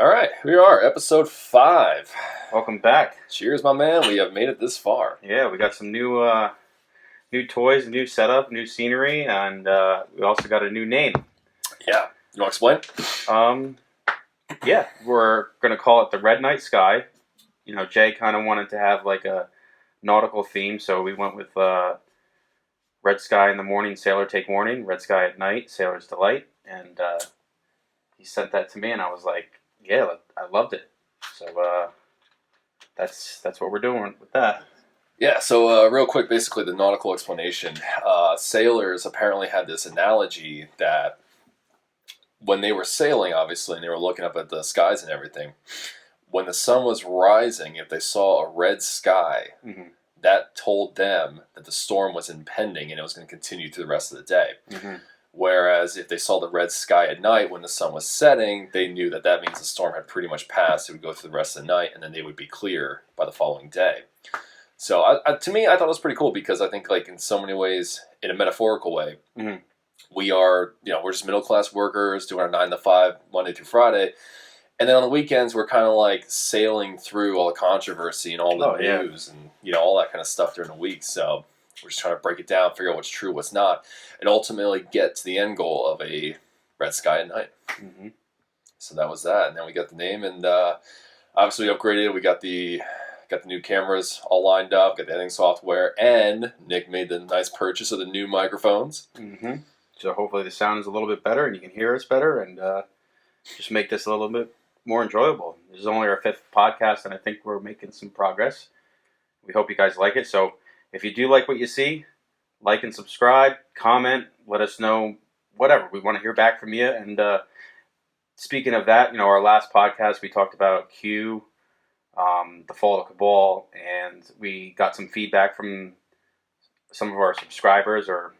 All right, here we are, episode 5. Welcome back. Cheers, my man. We have made it this far. Yeah, we got some new toys, new setup, new scenery, and we also got a new name. Yeah. You want to explain? Yeah, we're going to call it the Red Night Sky. You know, Jay kind of wanted to have like a nautical theme, so we went with Red Sky in the morning, Sailor Take Warning, Red Sky at night, Sailor's Delight, and he sent that to me, and I was like, yeah, I loved it. So that's what we're doing with that. Yeah, so real quick, basically the nautical explanation. Sailors apparently had this analogy that when they were sailing, obviously, and they were looking up at the skies and everything, when the sun was rising, if they saw a red sky, that told them that the storm was impending and it was going to continue through the rest of the day. Whereas if they saw the red sky at night when the sun was setting, they knew that that means the storm had pretty much passed. It would go through the rest of the night, and then they would be clear by the following day. So to me, I thought it was pretty cool because I think, like, in so many ways, in a metaphorical way, we are, we're just middle-class workers doing our 9 to 5 Monday through Friday. And then on the weekends, we're kind of like sailing through all the controversy and all the news and, all that kind of stuff during the week. So we're just trying to break it down, figure out what's true, what's not, and ultimately get to the end goal of a red sky at night. So that was that. And then we got the name, and obviously we upgraded. We got the new cameras all lined up, got the editing software, and Nick made the nice purchase of the new microphones. So hopefully the sound is a little bit better and you can hear us better, and just make this a little bit more enjoyable. This is only our 5th podcast, and I think we're making some progress. We hope you guys like it. So if you do like what you see, like and subscribe, comment, let us know, whatever. We want to hear back from you. And speaking of that, our last podcast, we talked about Q, the Fall of Cabal, and we got some feedback from some of our subscribers or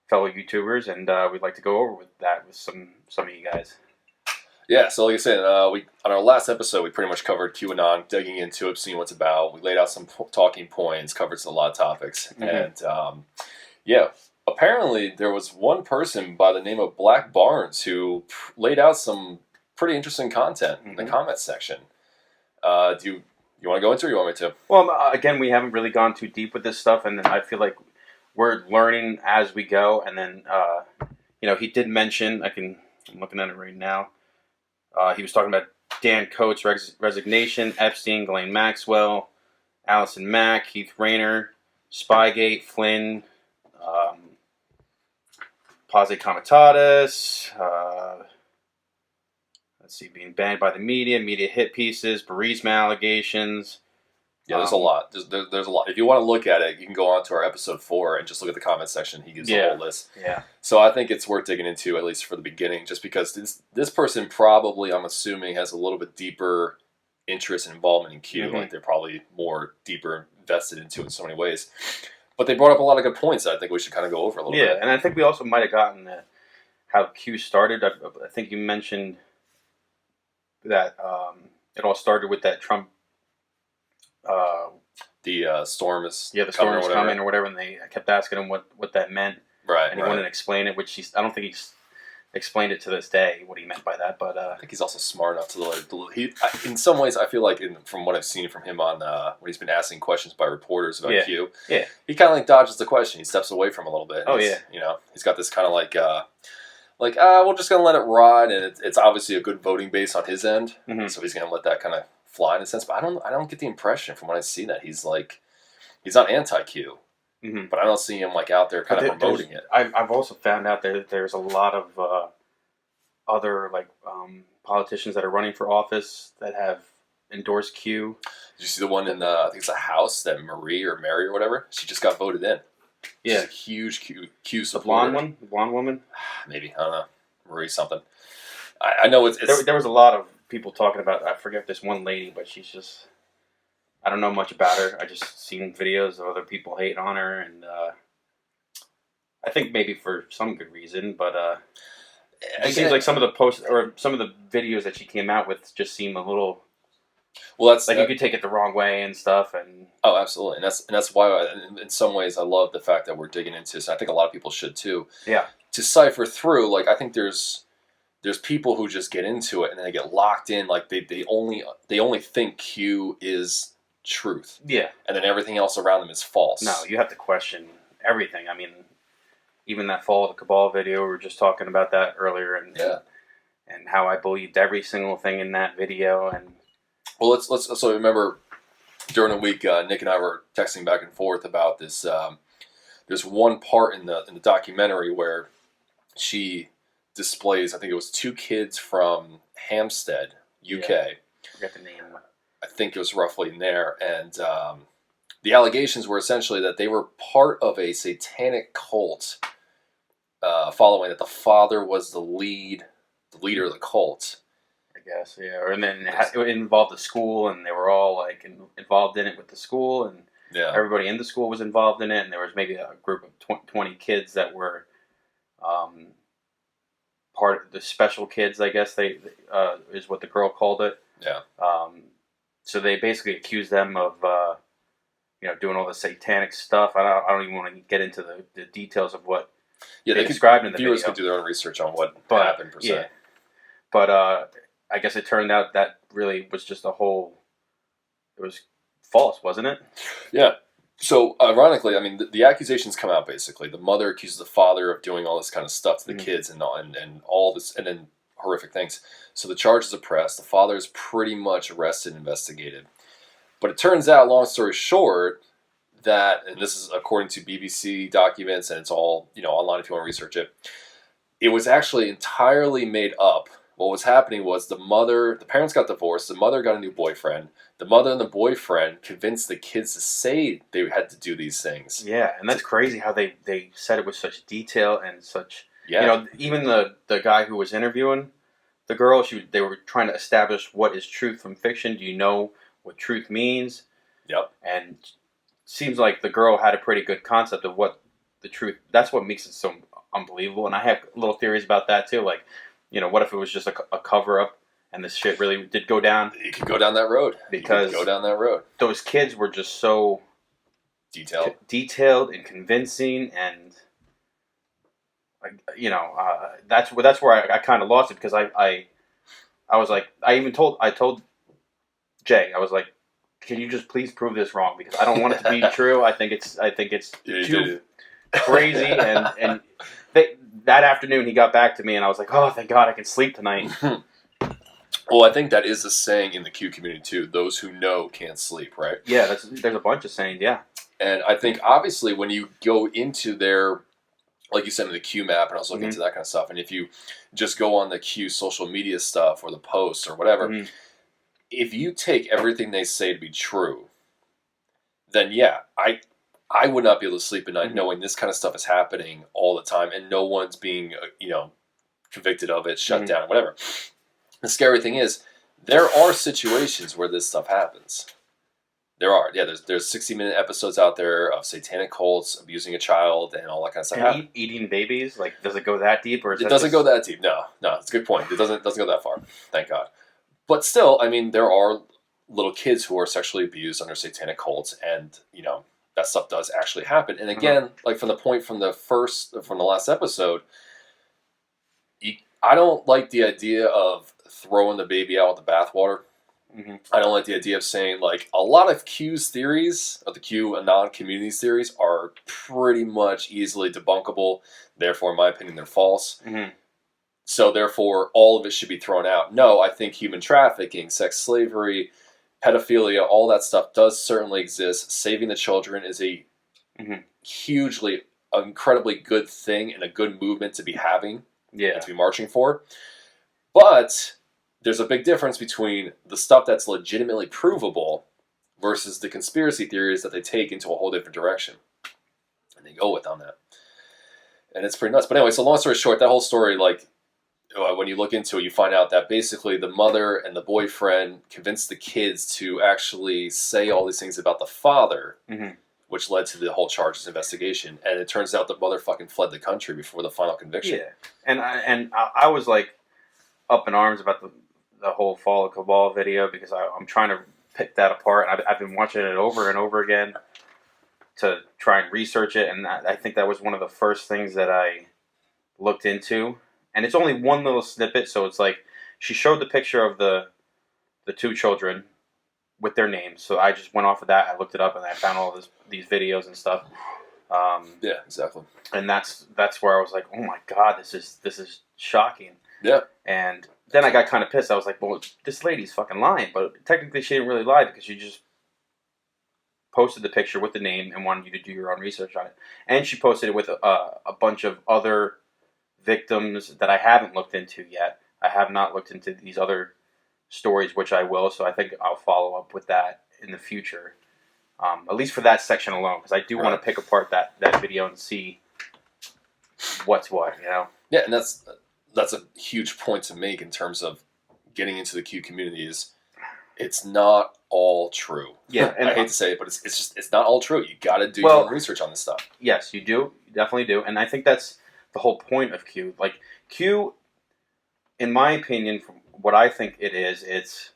fellow YouTubers, and we'd like to go over with that with some of you guys. Yeah, so like I said, on our last episode, we pretty much covered QAnon, digging into it, seeing what's about. We laid out some talking points, covered a lot of topics. And, apparently there was one person by the name of Black Barnes who laid out some pretty interesting content in the comments section. Do you want to go into it, or you want me to? Well, again, we haven't really gone too deep with this stuff, and I feel like we're learning as we go. And then, he did mention, I'm looking at it right now, he was talking about Dan Coates' resignation, Epstein, Ghislaine Maxwell, Allison Mack, Heath Rayner, Spygate, Flynn, Paz Comitatus, being banned by the media hit pieces, Burisma allegations. Yeah, there's a lot. There's a lot. If you want to look at it, you can go on to our episode 4 and just look at the comment section. He gives a whole list. Yeah. So I think it's worth digging into, at least for the beginning, just because this person probably, I'm assuming, has a little bit deeper interest and involvement in Q. Like, they're probably more deeper invested into it in so many ways. But they brought up a lot of good points that I think we should kind of go over a little bit. Yeah, and I think we also might have gotten how Q started. I think you mentioned that it all started with that Trump... the storm is the storm is coming or whatever, and they kept asking him what that meant, right? And he wouldn't explain it, which I don't think he's explained it to this day what he meant by that. But I think he's also smart enough to in some ways, I feel like from what I've seen from him on when he's been asking questions by reporters about Q, he kind of like dodges the question. He steps away from it a little bit. He's got this kind of we're just gonna let it ride, and it's obviously a good voting base on his end, so he's gonna let that kind of fly in a sense, but I don't get the impression from when I see that he's not anti-Q, but I don't see him out there kind of promoting it. I've also found out that there's a lot of other politicians that are running for office that have endorsed Q. Did you see the one in I think it's a House that Mary or whatever? She just got voted in. Yeah, she's a huge Q supporter. The blonde woman. Maybe, I don't know, Marie something. I know it's there was a lot of people talking about, I forget this one lady, but she's just, I don't know much about her. I just seen videos of other people hating on her, and I think maybe for some good reason, but it seems like some of the posts or some of the videos that she came out with just seem a little, you could take it the wrong way and stuff. And oh, absolutely, and that's why in some ways I love the fact that we're digging into this. I think a lot of people should too. Yeah, to cipher through, I think there's there's people who just get into it and they get locked in, like they only think Q is truth. Yeah. And then everything else around them is false. No, you have to question everything. I mean, even that Fall of the Cabal video, we were just talking about that earlier, and how I believed every single thing in that video. And well, let's so remember during the week, Nick and I were texting back and forth about this. There's one part in the documentary where she displays, I think it was 2 kids from Hampstead, UK. I forget the name. I think it was roughly in there, and the allegations were essentially that they were part of a satanic cult, following that the father was the leader of the cult. I guess, yeah. And then it involved the school, and they were all like involved in it with the school, and everybody in the school was involved in it, and there was maybe a group of 20 kids that were part of the special kids, I guess they is what the girl called it. Yeah. So they basically accused them of doing all the satanic stuff. I don't even want to get into the details of what they described in the viewers video. could do their own research on what happened per se. Yeah. But I guess it turned out that really was just it was false, wasn't it? Yeah. So, ironically, I mean, the accusations come out basically. The mother accuses the father of doing all this kind of stuff to the kids and all this, and then horrific things. So the charges are pressed. The father is pretty much arrested and investigated. But it turns out, long story short, that, and this is according to BBC documents, and it's all online if you want to research it, it was actually entirely made up. What was happening was the parents got divorced, the mother got a new boyfriend, the mother and the boyfriend convinced the kids to say they had to do these things. Yeah, and that's crazy how they said it with such detail and such... Yeah. Even the guy who was interviewing the girl, they were trying to establish what is truth from fiction. Do you know what truth means? Yep. And seems like the girl had a pretty good concept of what the truth... That's what makes it so unbelievable, and I have little theories about that too, like... what if it was just a cover-up and this shit really did go down? You could go down that road. Because those kids were just so... Detailed and convincing, and... that's where I kind of lost it, because I was like... I told Jay, I was like, can you just please prove this wrong? Because I don't want it to be true. I think it's too crazy, and... That afternoon, he got back to me, and I was like, oh, thank God I can sleep tonight. Well, I think that is a saying in the Q community, too. Those who know can't sleep, right? Yeah, there's a bunch of sayings, yeah. And I think, obviously, when you go into their, like you said, in the Q map, and I was looking into that kind of stuff, and if you just go on the Q social media stuff, or the posts, or whatever, if you take everything they say to be true, then, yeah, I would not be able to sleep at night knowing this kind of stuff is happening all the time and no one's being, convicted of it, shut down, whatever. The scary thing is, there are situations where this stuff happens. There are. Yeah, there's 60-minute episodes out there of satanic cults abusing a child and all that kind of stuff. And eating babies? Like, does it go that deep? Or it doesn't go that deep. No, it's a good point. It doesn't go that far. Thank God. But still, I mean, there are little kids who are sexually abused under satanic cults, and, that stuff does actually happen. And again, like from the last episode, I don't like the idea of throwing the baby out with the bathwater. I don't like the idea of saying, like, a lot of Q's theories, or the Q Anon community's theories, are pretty much easily debunkable. Therefore, in my opinion, they're false. So therefore, all of it should be thrown out. No, I think human trafficking, sex slavery, pedophilia, all that stuff does certainly exist. Saving the children is a hugely, incredibly good thing and a good movement to be having and to be marching for. But there's a big difference between the stuff that's legitimately provable versus the conspiracy theories that they take into a whole different direction. And they go with on that. And it's pretty nuts. But anyway, so long story short, that whole story, like, when you look into it, you find out that basically the mother and the boyfriend convinced the kids to actually say all these things about the father, which led to the whole charges investigation. And it turns out the mother fucking fled the country before the final conviction. Yeah, and I was like up in arms about the whole Fall of Cabal video, because I'm trying to pick that apart. I've been watching it over and over again to try and research it, and I think that was one of the first things that I looked into. and it's only one little snippet. So it's like she showed the picture of the two children with their names. So I just went off of that. I looked it up and I found all these videos and stuff. Yeah, exactly. And that's where I was like, oh my god, this is shocking. Yeah. And then I got kind of pissed. I was like, well, this lady's fucking lying, but technically she didn't really lie because she just posted the picture with the name and wanted you to do your own research on it. And she posted it with a bunch of other victims that I haven't looked into yet. I have not looked into these other stories, which I will. So I think I'll follow up with that in the future, at least for that section alone, because I do want to pick apart that video and see what's what, you know? Yeah, and that's a huge point to make in terms of getting into the Q communities. It's not all true. Yeah, and I hate to say it, but it's not all true. You got to do your own research on this stuff. Yes, you do. You definitely do. And I think that's the whole point of Q. Like, Q, in my opinion, from what I think it is, it's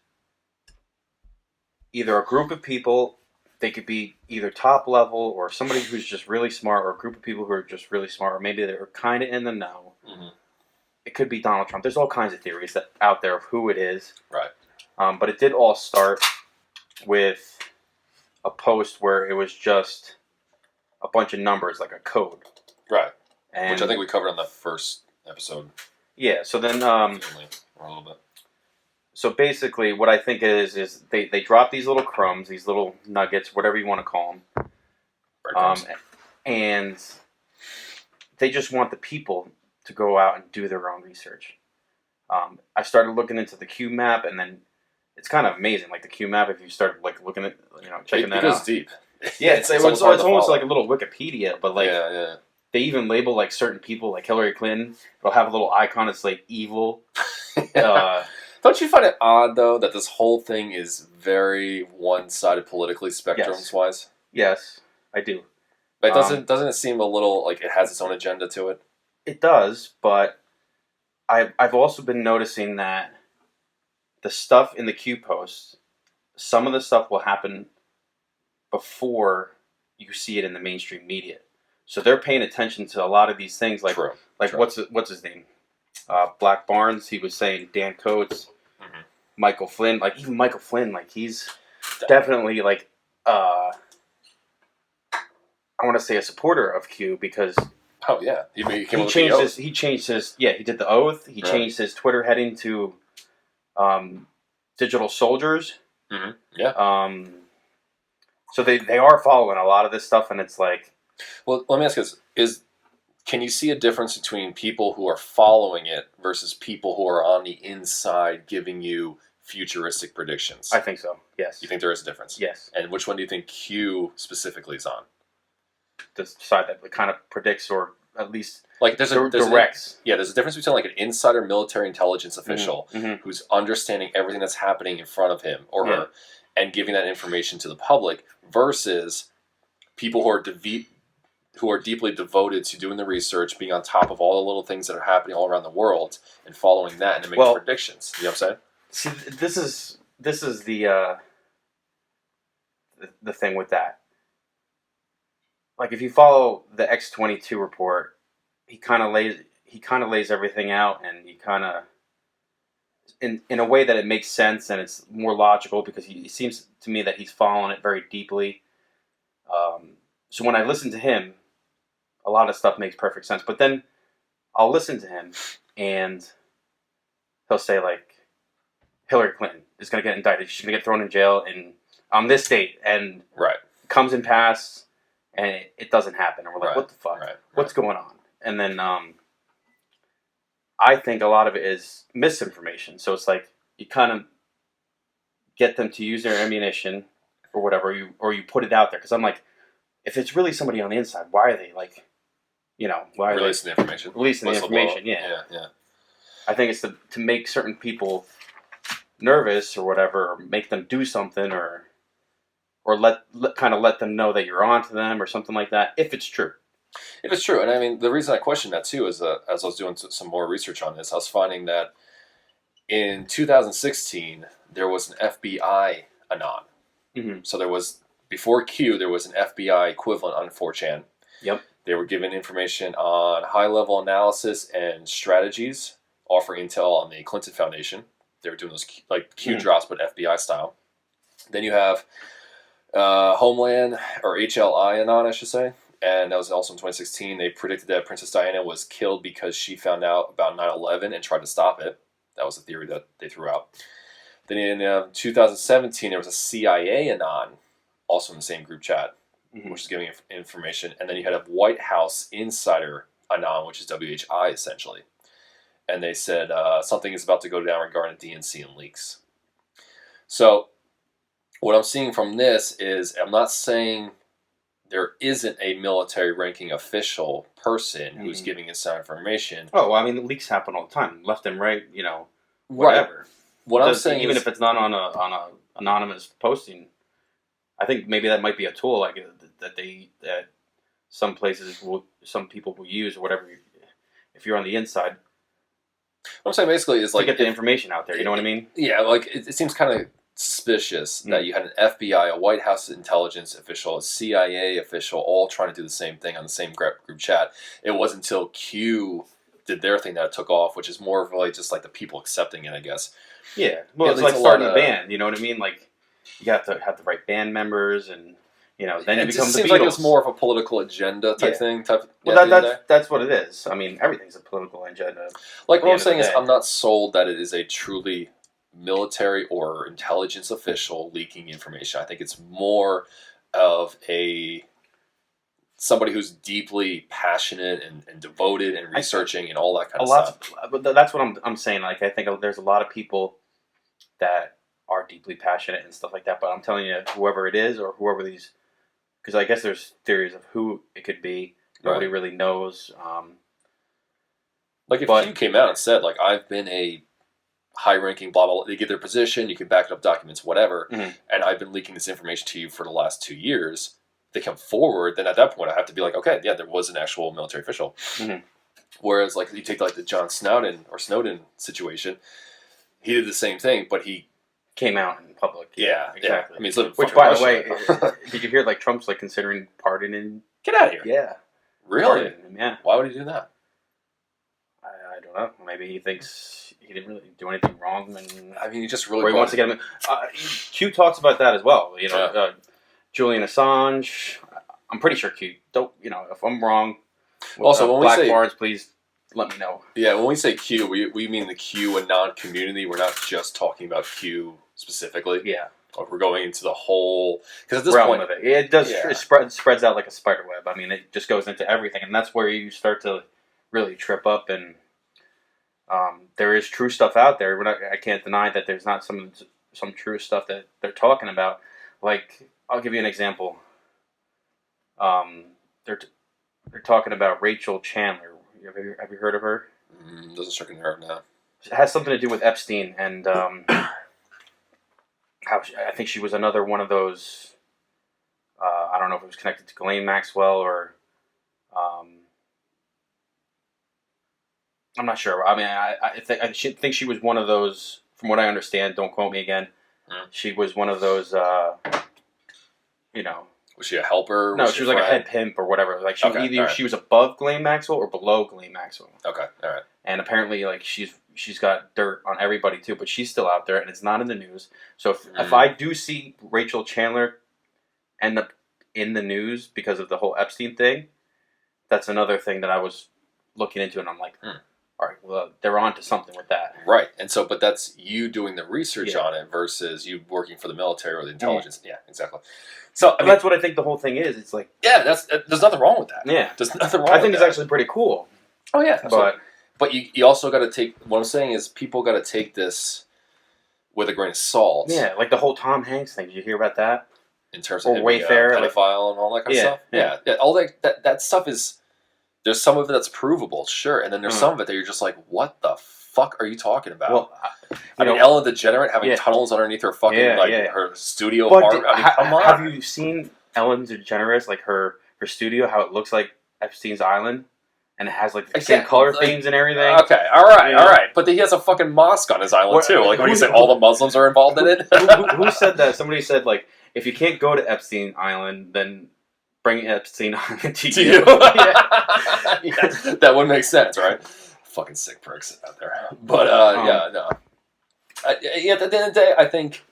either a group of people. They could be either top level or somebody who's just really smart, or a group of people who are just really smart, or maybe they're kind of in the know. Mm-hmm. It could be Donald Trump. There's all kinds of theories out there of who it is. Right. But it did all start with a post where it was just a bunch of numbers, like a code. Right. And which I think we covered on the first episode. Yeah, so then... or a little bit. So basically, what I think is they drop these little crumbs, these little nuggets, whatever you want to call them. And they just want the people to go out and do their own research. I started looking into the Q map, and then it's kind of amazing. Like the Q map, if you start like looking at, checking that out. It goes deep. Yeah, it's almost like a little Wikipedia, but like they even label like certain people, like Hillary Clinton. They'll have a little icon that's like evil. Don't you find it odd though that this whole thing is very one-sided politically, spectrums-wise? Yes, I do. But doesn't it seem a little like it has its own agenda to it? It does, but I've also been noticing that the stuff in the Q posts, some of the stuff will happen before you see it in the mainstream media. So they're paying attention to a lot of these things, like True. What's his name? Black Barnes. He was saying Dan Coates, Michael Flynn. Like even Michael Flynn, like he's definitely like I want to say a supporter of Q because he changed his he did the oath. He changed his Twitter heading to digital soldiers. Mm-hmm. Yeah. So they are following a lot of this stuff, and it's like, well, let me ask you this: can you see a difference between people who are following it versus people who are on the inside giving you futuristic predictions? I think so. Yes. You think there is a difference? Yes. And which one do you think Q specifically is on? The side that kind of predicts, or at least like there's directs. There's a difference between like an insider military intelligence official who's understanding everything that's happening in front of him or her and giving that information to the public versus people who are deeply devoted to doing the research, being on top of all the little things that are happening all around the world and following that and making predictions. You know what I'm saying? See, this is the thing with that. Like if you follow the X-22 report, he kind of lays everything out, and he kind of in a way that it makes sense and it's more logical because it seems to me that he's following it very deeply. So when I listen to him, a lot of stuff makes perfect sense. But then I'll listen to him, and he'll say like, Hillary Clinton is going to get indicted. She's going to get thrown in jail on this date, and comes and pass. And it doesn't happen. And we're like, what the fuck? What's going on? And then I think a lot of it is misinformation. So it's like you kind of get them to use their ammunition or whatever, or you put it out there. Because I'm like, if it's really somebody on the inside, why are they like, why are releasing the information? Releasing the information, yeah. I think it's to make certain people nervous or whatever, or make them do something, or let them know that you're onto them or something like that, if it's true. If it's true. And I mean, the reason I question that too is that as I was doing some more research on this, I was finding that in 2016, there was an FBI Anon. Mm-hmm. So there was, before Q, there was an FBI equivalent on 4chan. Yep. They were given information on high-level analysis and strategies, offering intel on the Clinton Foundation. They were doing those like Q drops, but FBI style. Then you have Homeland, or HLI Anon, I should say. And that was also in 2016. They predicted that Princess Diana was killed because she found out about 9/11 and tried to stop it. That was the theory that they threw out. Then in 2017, there was a CIA Anon, also in the same group chat, which is giving information. And then you had a White House Insider Anon, which is WHI essentially. And they said something is about to go down regarding DNC and leaks. So what I'm seeing from this is, I'm not saying there isn't a military ranking official person who's giving inside information. Oh, well, I mean, leaks happen all the time, left and right, whatever. Right. What I'm saying even is, if it's not on a anonymous posting, I think maybe that might be a tool like that some people will use or whatever. If you're on the inside, what I'm saying basically is to like get the information out there. You know what I mean? Yeah, like it seems kind of suspicious that you had an FBI, a White House intelligence official, a CIA official, all trying to do the same thing on the same group chat. It wasn't until Q did their thing that it took off, which is more of really just like the people accepting it, I guess. Yeah, well, it's like starting a band. You know what I mean? Like you have to have the right band members, and then you become the Beatles. It seems like it's more of a political agenda type thing. Well, that's what it is. I mean, everything's a political agenda. Like what I'm saying is, I'm not sold that it is a truly military or intelligence official leaking information. I think it's more of somebody who's deeply passionate and devoted and researching and all that kind of stuff. But that's what I'm saying. Like, I think there's a lot of people that are deeply passionate and stuff like that. But I'm telling you, whoever it is or whoever these, because I guess there's theories of who it could be. Nobody really knows. Like if Q came out and said, like, I've been a high-ranking blah, blah, blah, they give their position, you can back it up, documents, whatever, and I've been leaking this information to you for the last 2 years, they come forward, then at that point I have to be like, okay, yeah, there was an actual military official. Whereas, like, you take like the John Snowden situation, he did the same thing, but he came out in public. Yeah, exactly. Yeah. I mean, he's living. Which, by the way, did you hear like Trump's like considering pardoning? Get out of here. Yeah, really? Him, yeah. Why would he do that? I don't know. Maybe he thinks he didn't really do anything wrong, and I mean, he just really. Or he wants to get him. Q talks about that as well. Julian Assange. I'm pretty sure Q. Don't if I'm wrong. Also, when Black we say Barnes, please let me know. Yeah, when we say Q, we mean the Q and non-community. We're not just talking about Q specifically. Yeah. We're going into the whole, because at this realm point of it. It does. Yeah. It spreads out like a spider web. I mean, it just goes into everything, and that's where you start to really trip up. And there is true stuff out there. I can't deny that there's not some true stuff that they're talking about. Like, I'll give you an example. They're talking about Rachel Chandler. Have you heard of her? Doesn't strike a nerve now. It has something to do with Epstein and I think she was another one of those. I don't know if it was connected to Ghislaine Maxwell or. I'm not sure. I mean, I think she was one of those. From what I understand, don't quote me again. She was one of those. Was she a helper? No, she was like a head pimp or whatever. Like she was above Ghislaine Maxwell or below Ghislaine Maxwell. Okay, all right. And apparently, like she's got dirt on everybody too, but she's still out there and it's not in the news. So if I do see Rachel Chandler end up in the news because of the whole Epstein thing, that's another thing that I was looking into, and I'm like, all right, well, they're on to something with that. Right, and so, but that's you doing the research on it versus you working for the military or the intelligence. Yeah, exactly. So I mean, that's what I think the whole thing is. It's like, there's nothing wrong with that. Yeah, there's nothing wrong. I think it's actually pretty cool. Oh yeah, but you also got to take. What I'm saying is, people got to take this with a grain of salt. Yeah, like the whole Tom Hanks thing. Did you hear about that? In terms of Wayfair, pedophile and all that kind of stuff. Yeah. All that stuff is. There's some of it that's provable, sure, and then there's some of it that you're just like, what the fuck are you talking about? Well, I mean, Ellen DeGeneres having tunnels underneath her fucking her studio apartment. I mean, come on. Have you seen Ellen DeGeneres, like her studio, how it looks like Epstein's Island? And it has like the same color themes and everything. Okay, all right. But he has a fucking mosque on his island too. Like, what do you say? All the Muslims are involved in it? Who said that? Somebody said, like, if you can't go to Epstein Island, then bring Epstein on to To you. you. Yeah. That would make sense, right? Fucking sick pricks out there. But yeah, no. At the end of the day, I think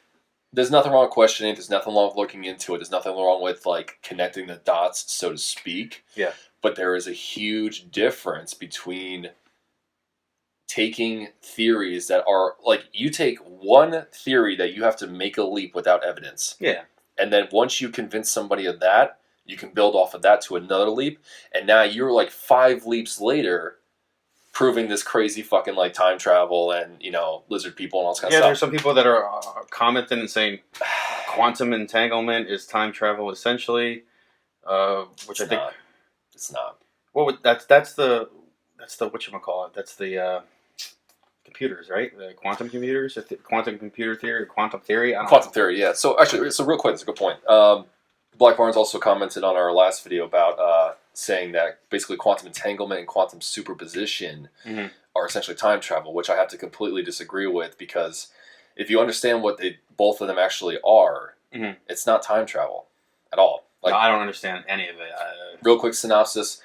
there's nothing wrong with questioning. There's nothing wrong with looking into it. There's nothing wrong with like connecting the dots, so to speak. Yeah. But there is a huge difference between taking theories that are like you take one theory that you have to make a leap without evidence. Yeah. And then once you convince somebody of that, you can build off of that to another leap. And now you're like 5 leaps later proving this crazy fucking like time travel and, lizard people and all this kind of Yeah, stuff. there's some people that are commenting and saying quantum entanglement is time travel essentially, which I think it's not. Well, that's the whatchamacallit. That's the computers, right? The quantum computers, quantum computer theory, quantum theory. I don't Quantum know. theory, yeah. So actually, real quick, that's a good point. Black Barnes also commented on our last video about saying that basically quantum entanglement and quantum superposition are essentially time travel, which I have to completely disagree with because if you understand what both of them actually are, it's not time travel at all. Like, no, I don't understand any of it. Real quick synopsis: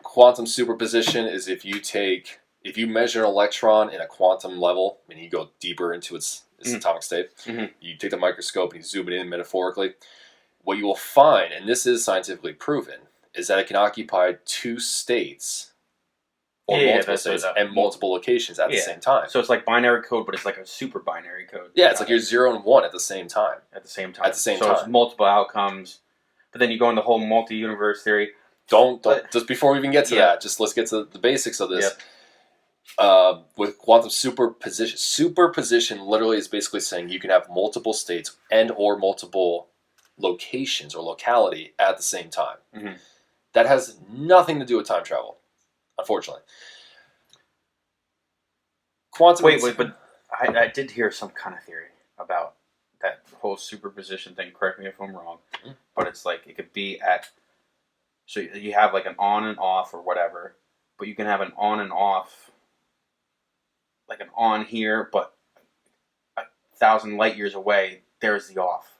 quantum superposition is if you measure an electron in a quantum level, and you go deeper into its atomic state, you take the microscope and you zoom it in metaphorically. What you will find, and this is scientifically proven, is that it can occupy 2 states or multiple states and multiple locations at the same time. So it's like binary code, but it's like a super binary code. Yeah, it's like you're 0 and 1 at the same time. At the same time. So it's multiple outcomes. But then you go in the whole multi-universe theory. Don't just before we even get to that, just let's get to the basics of this. Yep. With quantum superposition literally is basically saying you can have multiple states and or multiple locations or locality at the same time. That has nothing to do with time travel, unfortunately. Wait, but I did hear some kind of theory about that whole superposition thing. Correct me if I'm wrong, but it's like it could be so you have like an on and off or whatever, but you can have an on and off, like an on here, but 1,000 light years away, there's the off.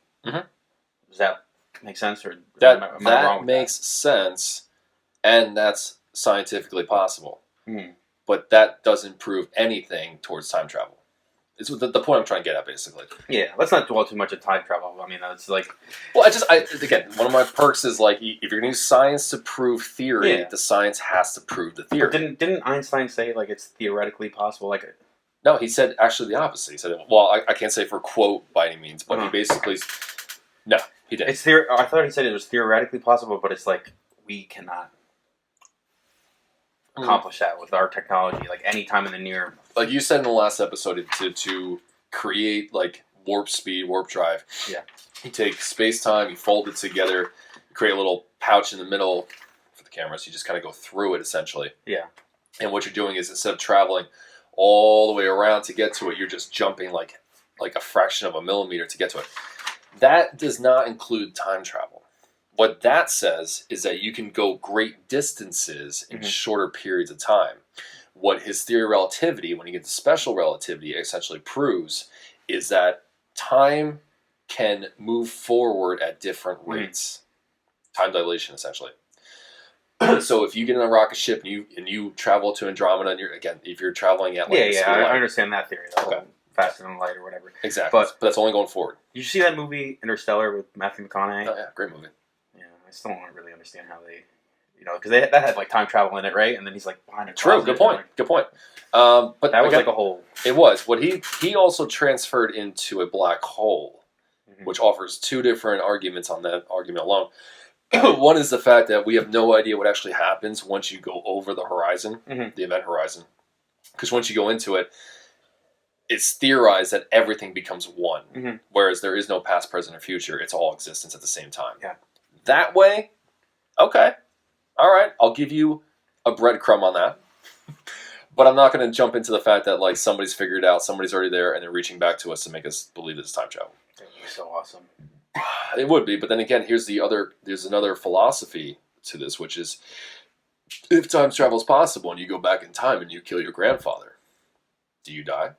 Does that make sense, or that am I wrong with makes sense, and that's scientifically possible. But that doesn't prove anything towards time travel. It's the point I'm trying to get at, basically. Yeah, let's not dwell too much on time travel. I mean, it's like... Well, again, one of my perks is, like, if you're going to use science to prove theory, the science has to prove the theory. But didn't Einstein say, like, it's theoretically possible? Like, no, he said actually the opposite. He said, well, I can't say for quote by any means, but he basically... No, he didn't. I thought he said it was theoretically possible, but it's like, we cannot accomplish that with our technology, like any time in the near. Like you said in the last episode, to create like warp speed, warp drive. Yeah. You take space time, you fold it together, you create a little pouch in the middle for the camera, so you just kind of go through it essentially. Yeah. And what you're doing is instead of traveling all the way around to get to it, you're just jumping like a fraction of a millimeter to get to it. That does not include time travel. What that says is that you can go great distances in shorter periods of time. What his theory of relativity, when you get to special relativity, essentially proves is that time can move forward at different rates. Time dilation, essentially. So if you get in a rocket ship and you travel to Andromeda, and if you're traveling at like I understand that theory. Okay. Faster than light or whatever. Exactly. But that's only going forward. Did you see that movie Interstellar with Matthew McConaughey? Oh yeah, great movie. Yeah, I still don't really understand how they, because that had like time travel in it, right? And then he's like behind a closet. True. Good point. Good point. But that was like a whole. It was. What he also transferred into a black hole, which offers 2 different arguments on that argument alone. One is the fact that we have no idea what actually happens once you go over the horizon, the event horizon, because once you go into it, it's theorized that everything becomes one, whereas there is no past, present, or future. It's all existence at the same time. Yeah. That way, okay, all right, I'll give you a breadcrumb on that. But I'm not going to jump into the fact that like somebody's figured it out, somebody's already there, and they're reaching back to us to make us believe it's time travel. That would be so awesome. It would be, but then again, there's another philosophy to this, which is if time travel is possible and you go back in time and you kill your grandfather, do you die?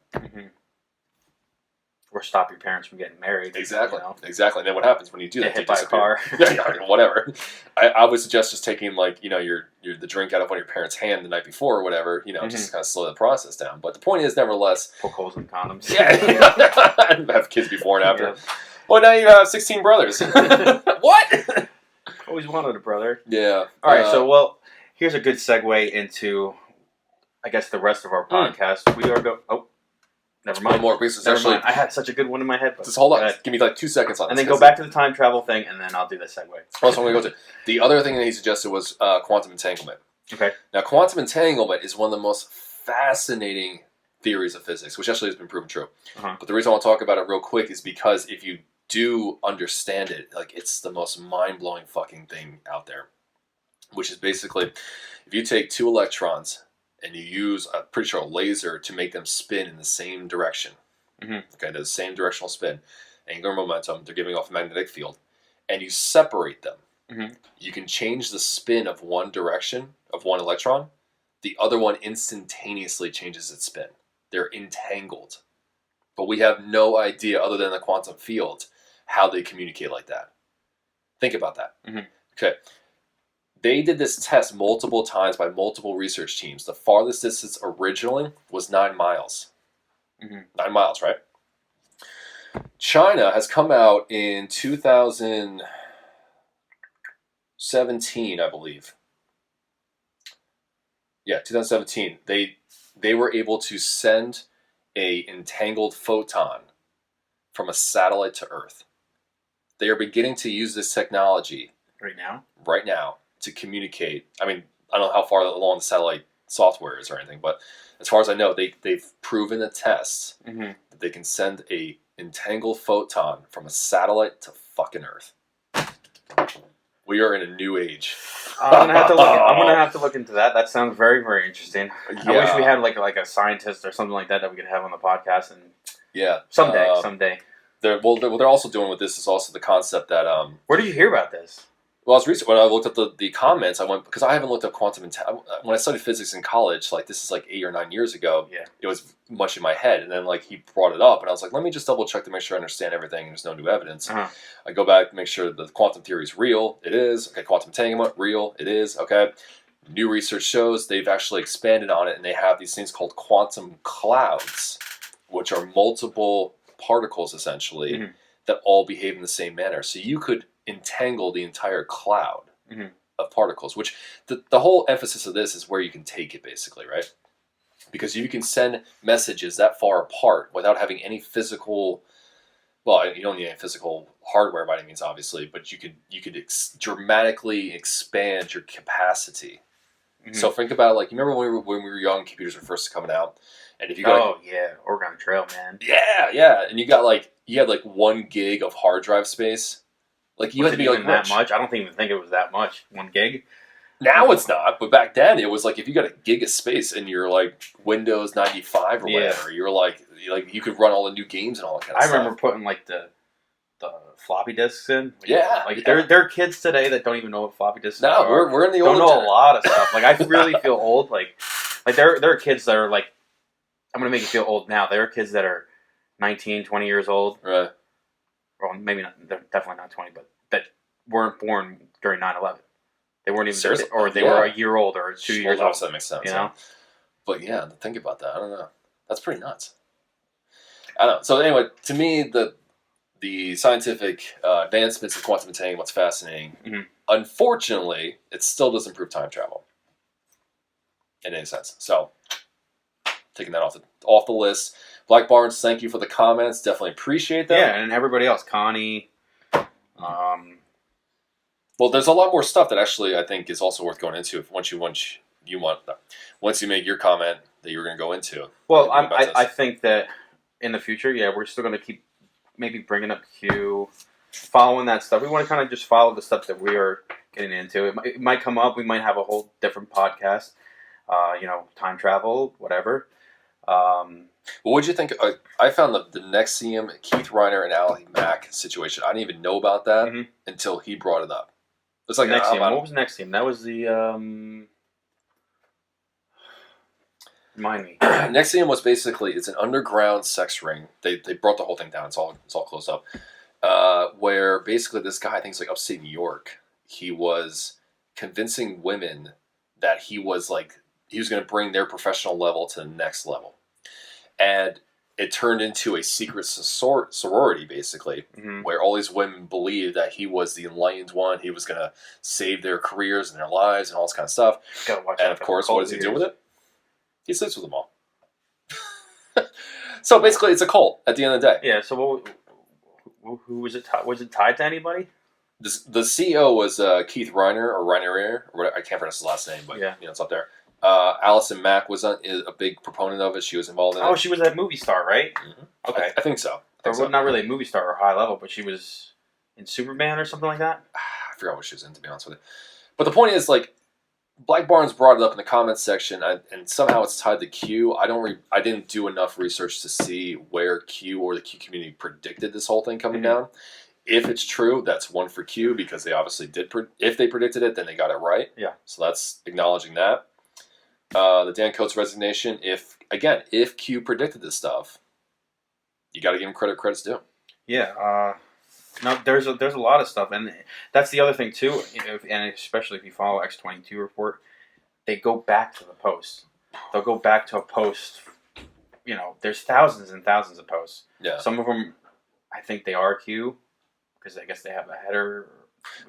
or stop your parents from getting married. Exactly. You know? Exactly. And then what happens when you do that? Get hit by a car. Yeah, whatever. I would suggest just taking like, your the drink out of one of your parents' hand the night before or whatever, just to kind of slow the process down. But the point is, nevertheless, poke holes in condoms. Yeah. Have kids before and after. Yeah. Well, now you have 16 brothers. What? Always wanted a brother. Yeah. All right. So here's a good segue into, I guess, the rest of our podcast. We are never mind. One more, because Never mind. I had such a good one in my head. But just hold on. Give me like 2 seconds on and this. And then go back to the time travel thing, and then I'll do the segue. Also, I'm going to go to the other thing that he suggested was quantum entanglement. Okay. Now, quantum entanglement is one of the most fascinating theories of physics, which actually has been proven true. But the reason I want to talk about it real quick is because if you do understand it, like, it's the most mind-blowing fucking thing out there. Which is basically, if you take two electrons and you use, I'm pretty sure, a laser to make them spin in the same direction. Okay, the same directional spin, angular momentum, they're giving off a magnetic field, and you separate them. You can change the spin of one direction, of one electron, the other one instantaneously changes its spin. They're entangled. But we have no idea, other than the quantum field, how they communicate like that. Think about that. Okay. They did this test multiple times by multiple research teams. The farthest distance originally was 9 miles. 9 miles, right? China has come out in 2017, I believe. Yeah, 2017. They were able to send a entangled photon from a satellite to Earth. They are beginning to use this technology right now to communicate. I mean, I don't know how far along the satellite software is or anything, but as far as I know, they've proven the tests that they can send a entangled photon from a satellite to fucking Earth. We are in a new age. I'm gonna have to look into that. That sounds very, very interesting. Yeah. I wish we had like a scientist or something like that we could have on the podcast. And someday. What they're also doing with this is also the concept that where did you hear about this? Well, I was recent when I looked at the comments. I went, because I haven't looked up quantum when I studied physics in college. Like, this is like 8 or 9 years ago. Yeah, it was much in my head, and then like he brought it up, and I was like, let me just double check to make sure I understand everything. And there's no new evidence. I go back to make sure the quantum theory is real. It is. Okay, quantum entanglement, real. It is. Okay. New research shows they've actually expanded on it, and they have these things called quantum clouds, which are multiple particles essentially that all behave in the same manner. So you could entangle the entire cloud of particles, which the whole emphasis of this is where you can take it, basically, right? Because you can send messages that far apart without having any physical, well, you don't need any physical hardware by any means, obviously, but you could dramatically expand your capacity. So think about, like, you remember when we were young, computers were first coming out, and if you got Oregon Trail, man. Yeah, and you had like 1 gig of hard drive space. Like, you had to be like that much. I don't even think it was that much. 1 gig. Now it's not, but back then it was like, if you got a gig of space in your like Windows 95 or whatever, you were like you could run all the new games and all that kind of stuff. I remember putting like the floppy disks in. Like, there are kids today that don't even know what floppy disks are. No, we're in the old. Don't know a lot of stuff. Like, I really feel old. Like there are kids that are like, I'm gonna make you feel old now. There are kids that are 19, 20 years old. Right. Well, maybe not. They're definitely not 20, but that weren't born during 9/11. They weren't even, seriously? Or they were a year old or 2 years old. So that makes sense. You know? But yeah, think about that. I don't know. That's pretty nuts. I don't know. So anyway, to me, the scientific advancements of quantum entanglement's fascinating. Unfortunately, it still doesn't prove time travel in any sense. So, taking that off the list. Black Barnes, thank you for the comments. Definitely appreciate that. Yeah, and everybody else, Connie. Well, there's a lot more stuff that actually I think is also worth going into. Once you make your comment that you were going to go into. Well, I think that in the future, we're still going to keep maybe bringing up Q, following that stuff. We want to kind of just follow the stuff that we are getting into. It might come up. We might have a whole different podcast. Time travel, whatever. Well, what did you think? I found the Nexium, Keith Reiner, and Ally Mack situation. I didn't even know about that until he brought it up. It's like Nexium. What was Nexium? That was the Remind me. NXIVM was basically, it's an underground sex ring. They brought the whole thing down. It's all closed up. Where basically this guy, I think it's like upstate New York, he was convincing women that he was going to bring their professional level to the next level. And it turned into a secret sorority, basically, where all these women believed that he was the enlightened one. He was going to save their careers and their lives and all this kind of stuff. And of course, what does he do with it? He sleeps with them all. So basically, it's a cult at the end of the day. Yeah. So who was it? Was it tied to anybody? The CEO was Keith Reiner or Reiner, or I can't pronounce his last name, but it's up there. Allison Mack was a big proponent of it. She was involved in it. Oh, she was that movie star, right? Mm-hmm. Okay, I think so. Not really a movie star or high level, but she was in Superman or something like that. I forgot what she was in, to be honest with you. But the point is, Black Barnes brought it up in the comments section, and somehow it's tied to Q. I didn't do enough research to see where Q or the Q community predicted this whole thing coming down. If it's true, that's one for Q, because they obviously did. If they predicted it, then they got it right. Yeah. So that's acknowledging that. The Dan Coates resignation. If Q predicted this stuff, you got to give him credit's due. Yeah. No, there's a lot of stuff, and that's the other thing too. And especially if you follow X22 report, they go back to the post. They'll go back to a post. There's thousands and thousands of posts. Yeah. Some of them, I think they are Q, because I guess they have a header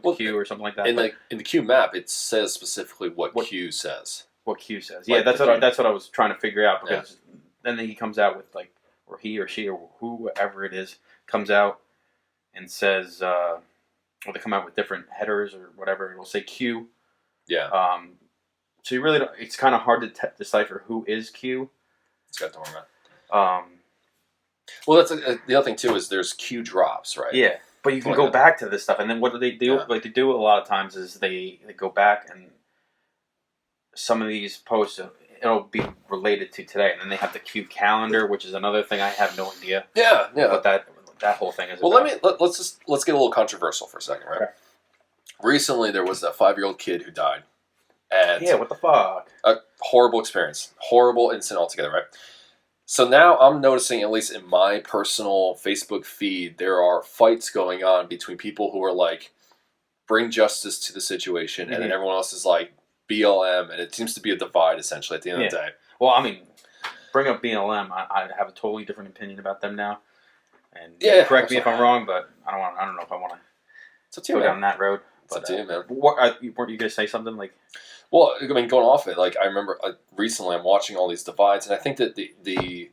with Q or something like that. In the Q map, it says specifically what Q says. What Q says. Yeah, that's what I was trying to figure out, because then he comes out with or he or she or whoever it is comes out and says, or they come out with different headers or whatever. It'll say Q. Yeah. So you really don't, it's kind of hard to decipher who is Q. It's got dormant. Well, that's the other thing too, is there's Q drops, right? Yeah, but you can go back to this stuff, and then what do they do? Yeah. Like they do a lot of times is they go back, and some of these posts it'll be related to today, and then they have the Q calendar, which is another thing I have no idea. Yeah. What that whole thing is. Well, let's get a little controversial for a second, right? Okay. Recently, there was that 5-year-old kid who died, and what the fuck? A horrible experience, horrible incident altogether, right? So now I'm noticing, at least in my personal Facebook feed, there are fights going on between people who are like, bring justice to the situation, and then everyone else is like, BLM, and it seems to be a divide, essentially, at the end of the day. Well, I mean, bring up BLM, I have a totally different opinion about them now. And correct me if I'm wrong, but I don't know if I want to go down that road. It's up to you, man. Weren't you going to say something like... Well, I mean, going off it, I remember recently I'm watching all these divides, and I think that the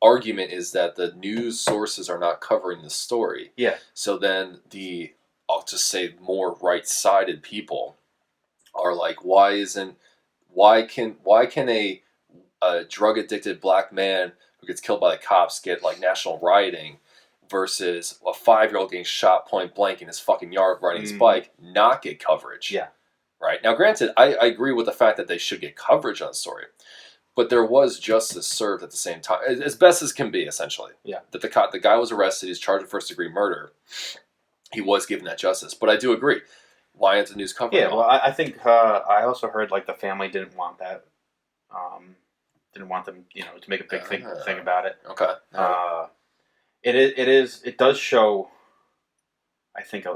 argument is that the news sources are not covering the story. Yeah. So then I'll just say more right-sided people are like, why can a drug-addicted black man who gets killed by the cops get national rioting versus a 5-year-old getting shot point blank in his fucking yard riding his bike not get coverage? Yeah. Right. Now, granted, I agree with the fact that they should get coverage on the story, but there was justice served at the same time, as best as can be, essentially. Yeah. That the guy was arrested, he's charged with first-degree murder. He was given that justice, but I do agree. Why isn't the news covering it? Yeah, well, I think I also heard the family didn't want that, didn't want them, to make a big thing about it. Okay. It does show. I think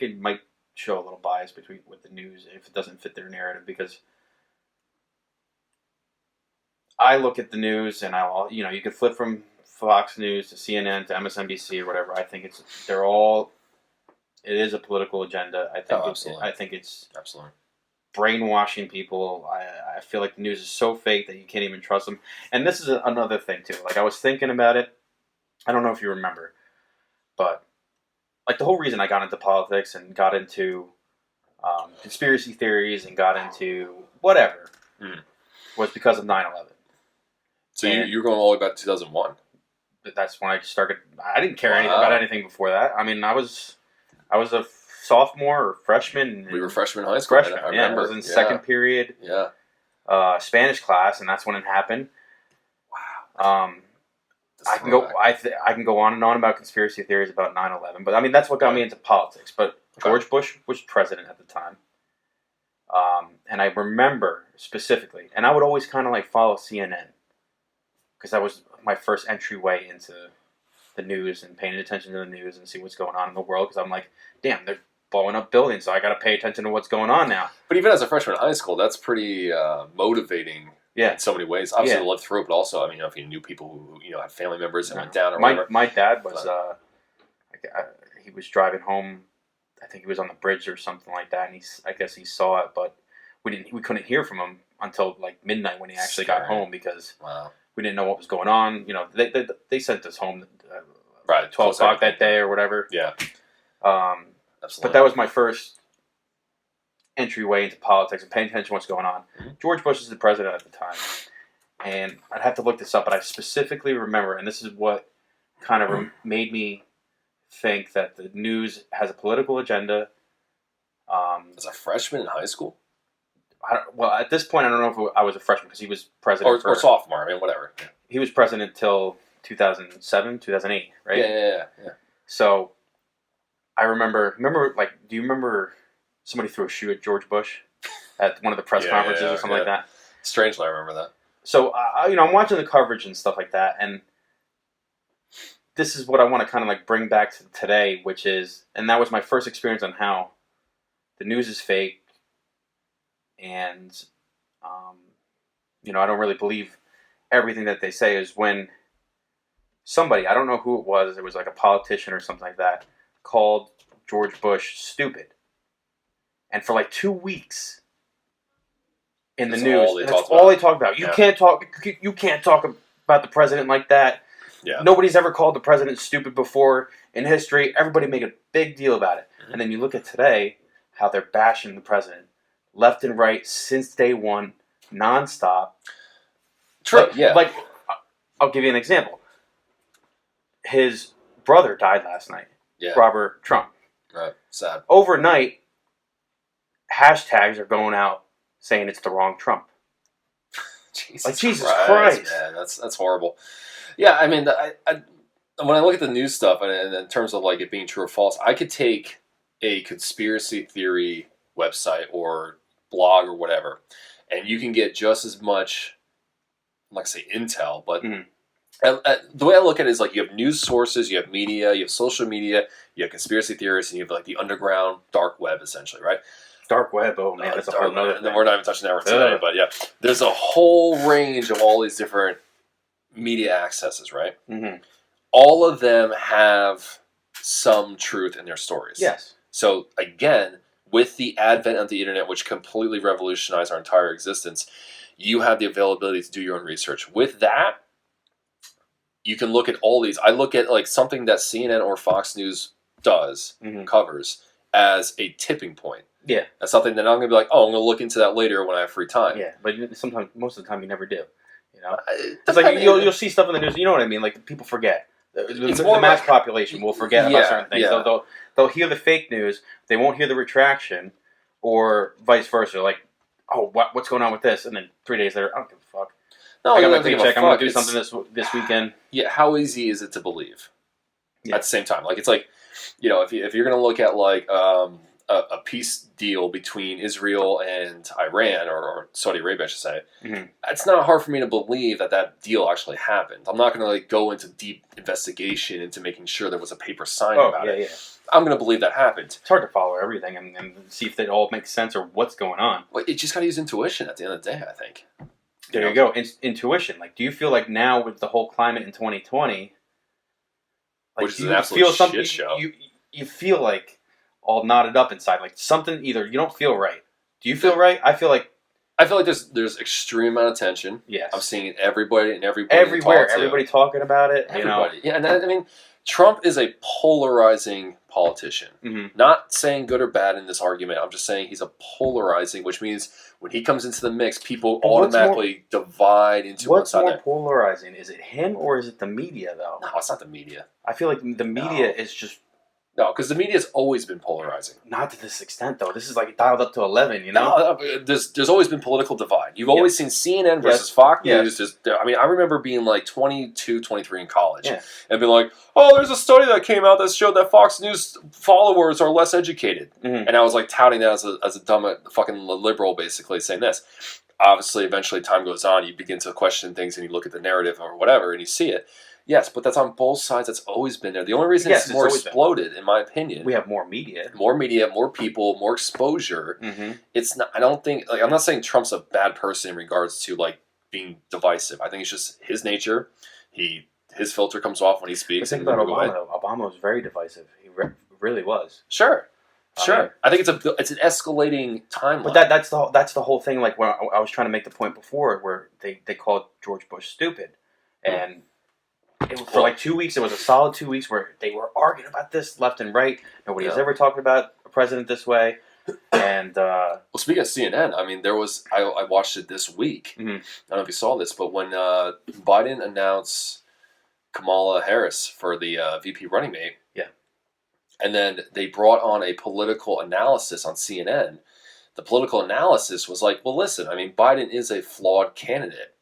it might show a little bias with the news if it doesn't fit their narrative, because I look at the news and you could flip from Fox News to CNN to MSNBC or whatever. I think it is a political agenda. I think it's absolutely brainwashing people. I feel like the news is so fake that you can't even trust them. And this is another thing too. I was thinking about it. I don't know if you remember, but the whole reason I got into politics and got into conspiracy theories and got into whatever was because of 9/11. So you're going all the way back to 2001. That's when I started. I didn't care about anything before that. I mean, I was a sophomore or freshman. We were freshmen in high school. I remember. I was in second period. Yeah. Spanish class, and that's when it happened. Wow. I can go on and on about conspiracy theories about 9/11, but I mean that's what got me into politics. But George Bush was president at the time, and I remember specifically, and I would always kind of follow CNN because that was my first entryway into the news and paying attention to the news and see what's going on in the world. Because I'm like, damn, they're blowing up buildings, so I got to pay attention to what's going on now. But even as a freshman in high school, that's pretty motivating. Yeah. In so many ways. Obviously, to live through it, but also, I mean, if you knew people who had family members that went down or whatever. My dad was, he was driving home. I think he was on the bridge or something like that, and I guess he saw it, but we couldn't hear from him until like midnight when he actually got home because we didn't know what was going on. You know, they sent us home right 12 o'clock that day or whatever. Yeah. Absolutely. But that was my first entryway into politics and paying attention to what's going on. George Bush is the president at the time, and I'd have to look this up, but I specifically remember, and this is what kind of made me think that the news has a political agenda. As a freshman in high school? Well, at this point, I don't know if I was a freshman because he was president. Or sophomore, I mean, whatever. He was president until 2007, 2008, right? Yeah. So I remember, like, do you remember somebody threw a shoe at George Bush at one of the press conferences or something like that? Strangely, I remember that. So, I'm watching the coverage and stuff like that, and this is what I want to kind of like bring back to today, which is, and that was my first experience on how the news is fake, and, I don't really believe everything that they say, is when somebody, I don't know who it was like a politician or something like that, called George Bush stupid. And for like 2 weeks in the news, that's all they talk about. You can't talk about the president like that. Yeah. Nobody's ever called the president stupid before in history. Everybody made a big deal about it. Mm-hmm. And then you look at today, how they're bashing the president left and right since day one, nonstop. True. Like, I'll give you an example. His brother died last night. Yeah. Robert Trump. Right. Sad. Overnight, hashtags are going out saying it's the wrong Trump. Jesus Christ, man, that's horrible. Yeah, I mean, when I look at the news stuff, and in terms of like it being true or false, I could take a conspiracy theory website or blog or whatever, and you can get just as much, I'm not gonna say intel, but the way I look at it is like you have news sources, you have media, you have social media, you have conspiracy theorists, and you have like the underground dark web, essentially, right? Dark web, oh man, that's a whole nother thing. We're not even touching that today, but yeah. There's a whole range of all these different media accesses, right? Mm-hmm. All of them have some truth in their stories. Yes. So again, with the advent of the internet, which completely revolutionized our entire existence, you have the availability to do your own research. With that, you can look at all these. I look at like something that CNN or Fox News does, covers, as a tipping point. Yeah. That's something that I'm going to be like, oh, I'm going to look into that later when I have free time. Yeah, but sometimes, most of the time, you never do. You know, it's like you'll see stuff in the news. You know what I mean? Like people forget. The mass population will forget about certain things. Yeah. They'll hear the fake news. They won't hear the retraction, or vice versa. Like, oh, what's going on with this? And then 3 days later, I don't give a fuck. No, I got my paycheck. I'm going to do something this weekend. Yeah, how easy is it to believe? Yeah. At the same time, like it's like, if you're going to look at like a peace deal between Israel and Iran, or Saudi Arabia, I should say, it's not hard for me to believe that deal actually happened. I'm not going to like go into deep investigation into making sure there was a paper signed about it. Yeah. I'm going to believe that happened. It's hard to follow everything and see if it all makes sense or what's going on. Well, you just got to use intuition at the end of the day, I think. There you go. Intuition. Like, do you feel like now with the whole climate in 2020, like, which is an absolute shit show, you feel like all knotted up inside, like something, either you don't feel right. Do you feel right? I feel like there's extreme amount of tension. Yes. I'm seeing it everywhere. Everybody talking about it. Everybody. Yeah, and I mean, Trump is a polarizing politician. Mm-hmm. Not saying good or bad in this argument. I'm just saying he's a polarizing, which means when he comes into the mix, people automatically divide into one side. What's more polarizing? Is it him or is it the media, though? No, it's not the media. I feel like the media is just... No, because the media has always been polarizing. Not to this extent, though. This is like dialed up to 11, you know? No, there's always been political divide. You've always seen CNN versus Fox News. I mean, I remember being like 22, 23 in college. Yeah. And being like, oh, there's a study that came out that showed that Fox News followers are less educated. Mm-hmm. And I was like touting that as a dumb fucking liberal, basically, saying this. obviously, eventually, time goes on, you begin to question things, and you look at the narrative or whatever, and you see it. Yes, but that's on both sides. That's always been there. The only reason it's more exploded, in my opinion, we have more media, more people, more exposure. Mm-hmm. It's not. I don't think. Like, I'm not saying Trump's a bad person in regards to like being divisive. I think it's just his nature. His filter comes off when he speaks. But think about Obama. Obama was very divisive. He really was. Sure. I think it's an escalating timeline. But that's the whole thing. Like when I was trying to make the point before, where they called George Bush stupid, and for like 2 weeks, it was a solid 2 weeks where they were arguing about this left and right. Nobody has ever talked about a president this way. And well, speaking of CNN, I mean, I watched it this week. Mm-hmm. I don't know if you saw this, but when Biden announced Kamala Harris for the VP running mate, and then they brought on a political analysis on CNN. The political analysis was like, well, listen, I mean, Biden is a flawed candidate.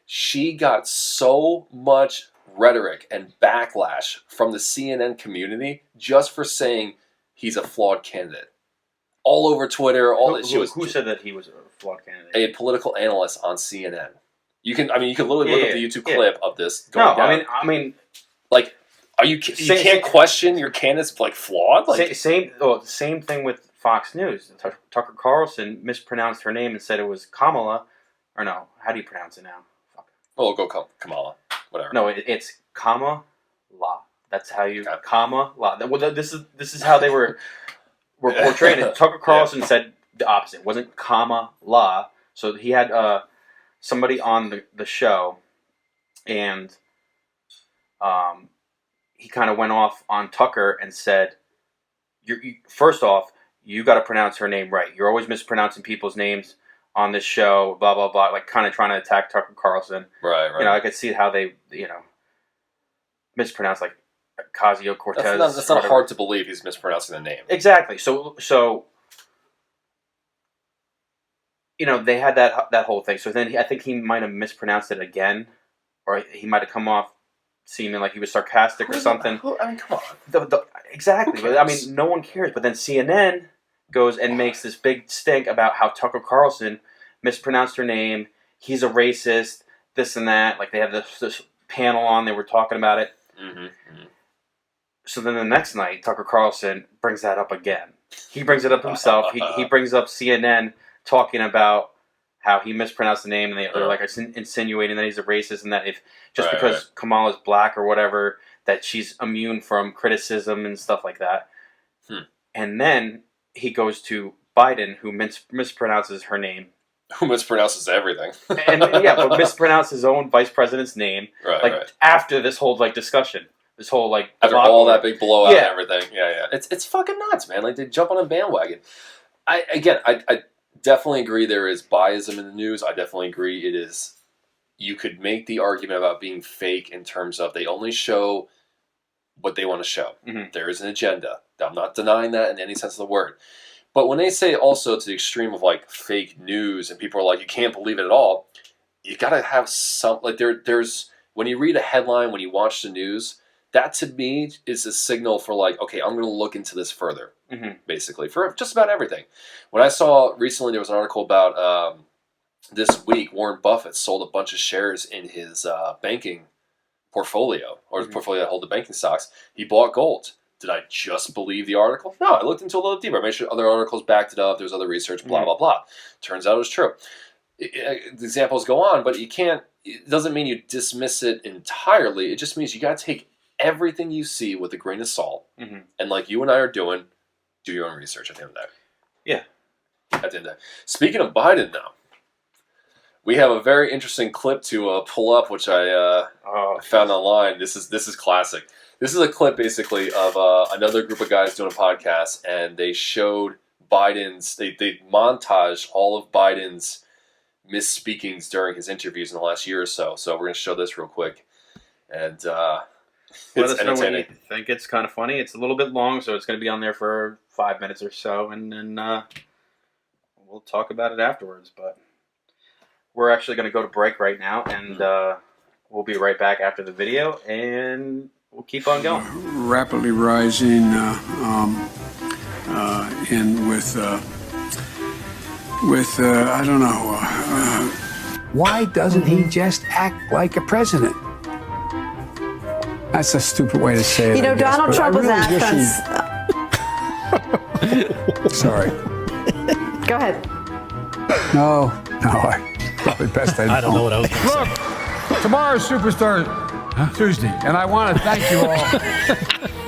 She got so much rhetoric and backlash from the CNN community just for saying he's a flawed candidate. All over Twitter. Who said that he was a flawed candidate? A political analyst on CNN. You can literally look up the YouTube clip of this. Going down. I mean, like, you can't question your candidate's like flawed. Like, same thing with Fox News. Tucker Carlson mispronounced her name and said it was Kamala, or no? How do you pronounce it now? Fuck. Oh, go Kamala. Whatever. No, it's Kamala. That's how you Kamala. Well, this is how they were portrayed. Tucker Carlson said the opposite. It wasn't Kamala. So he had somebody on the show, and he kind of went off on Tucker and said, first off, you got to pronounce her name right. You're always mispronouncing people's names on this show, blah, blah, blah, like kind of trying to attack Tucker Carlson. Right. You know, I could see how they, mispronounce like Ocasio-Cortez. That's not hard to believe he's mispronouncing the name. Exactly. So they had that whole thing. So then I think he might have mispronounced it again, or he might have come off seeming like he was sarcastic or something. I mean, come on. Exactly. But, I mean, no one cares. But then CNN goes and makes this big stink about how Tucker Carlson mispronounced her name. He's a racist, this and that. Like, they had this panel on. They were talking about it. Mm-hmm. Mm-hmm. So then the next night, Tucker Carlson brings that up again. He brings it up himself. He brings up CNN talking about how he mispronounced the name, and they're like insinuating that he's a racist, and that if because Kamala's black or whatever, that she's immune from criticism and stuff like that. And then he goes to Biden, who mispronounces her name. Who mispronounces everything. But mispronounced his own vice president's name. After this whole discussion. This whole after all that big blowout and everything. Yeah. It's fucking nuts, man. Like, they jump on a bandwagon. I definitely agree there is biasm in the news. I definitely agree it is. You could make the argument about being fake in terms of they only show what they want to show. Mm-hmm. There is an agenda. I'm not denying that in any sense of the word. But when they say also to the extreme of fake news and people are like, you can't believe it at all, you got to have some, there's, when you read a headline, when you watch the news, that to me is a signal for okay, I'm going to look into this further, basically, for just about everything. When I saw recently, there was an article about this week, Warren Buffett sold a bunch of shares in his banking portfolio, or his portfolio that hold the banking stocks. He bought gold. Did I just believe the article? No, I looked into it a little deeper. I made sure other articles backed it up. There was other research, blah, blah, blah. Turns out it was true. The examples go on, but you can't, it doesn't mean you dismiss it entirely. It just means you got to take everything you see with a grain of salt. Mm-hmm. And like you and I are doing, do your own research at the end of the day. Yeah. At the end of the day. Speaking of Biden now, we have a very interesting clip to pull up, which I found online. This is classic. This is a clip basically of another group of guys doing a podcast, and they showed Biden's, they montaged all of Biden's misspeakings during his interviews in the last year or so. So we're going to show this real quick. And let us know when you think it's kind of funny. It's a little bit long, so it's going to be on there for 5 minutes or so, and then we'll talk about it afterwards. But we're actually going to go to break right now, and we'll be right back after the video, and we'll keep on going. Rapidly rising in with with, I don't know. Why doesn't he just act like a president? That's a stupid way to say it. You know, Donald Trump was asked on... Sorry. Go ahead. No, I probably best I don't know what I was going to say. Look, tomorrow's Superstar Tuesday, and I want to thank you all.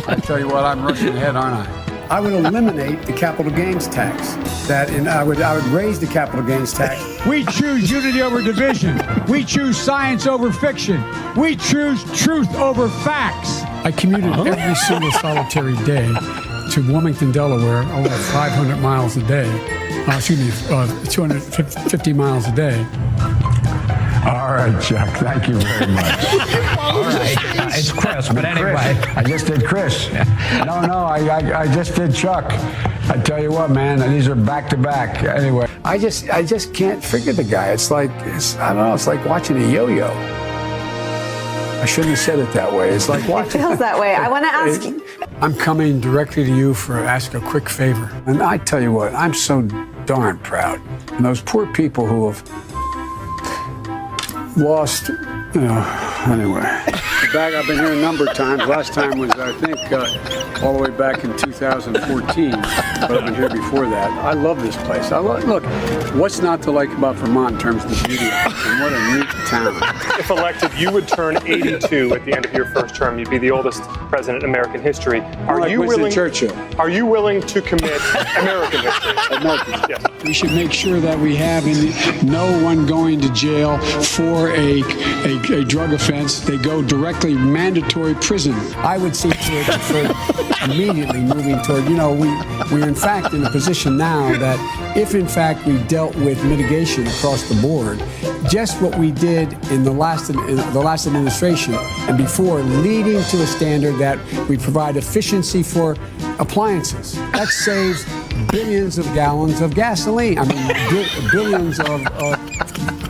I tell you what, I'm rushing ahead, aren't I? I would eliminate the capital gains tax. I would raise the capital gains tax. We choose unity over division. We choose science over fiction. We choose truth over facts. I commuted every single solitary day to Wilmington, Delaware, over 500 miles a day. 250 miles a day. All right, Chuck, thank you very much. All right, it's Chris, but anyway. I just did Chris. No, I just did Chuck. I tell you what, man, these are back to back. Anyway, I just can't figure the guy. It's like watching a yo-yo. I shouldn't have said it that way. It's like watching. It feels that way. I want to ask you. I'm coming directly to you for ask a quick favor. And I tell you what, I'm so darn proud. And those poor people who have lost, anyway. I've been here a number of times. Last time was, I think, all the way back in 2014. But I've been here before that. I love this place. Look, what's not to like about Vermont in terms of the beauty of it? And what a neat town. If elected, you would turn 82 at the end of your first term. You'd be the oldest president in American history. Are you willing to commit American history? American. Yes. We should make sure that we have no one going to jail for a drug offense. They go directly mandatory prison. I would see to it for immediately moving toward, we're in fact in a position now that if in fact we dealt with mitigation across the board, just what we did in the last administration and before, leading to a standard that we provide efficiency for appliances. That saves billions of gallons of gasoline. I mean, billions of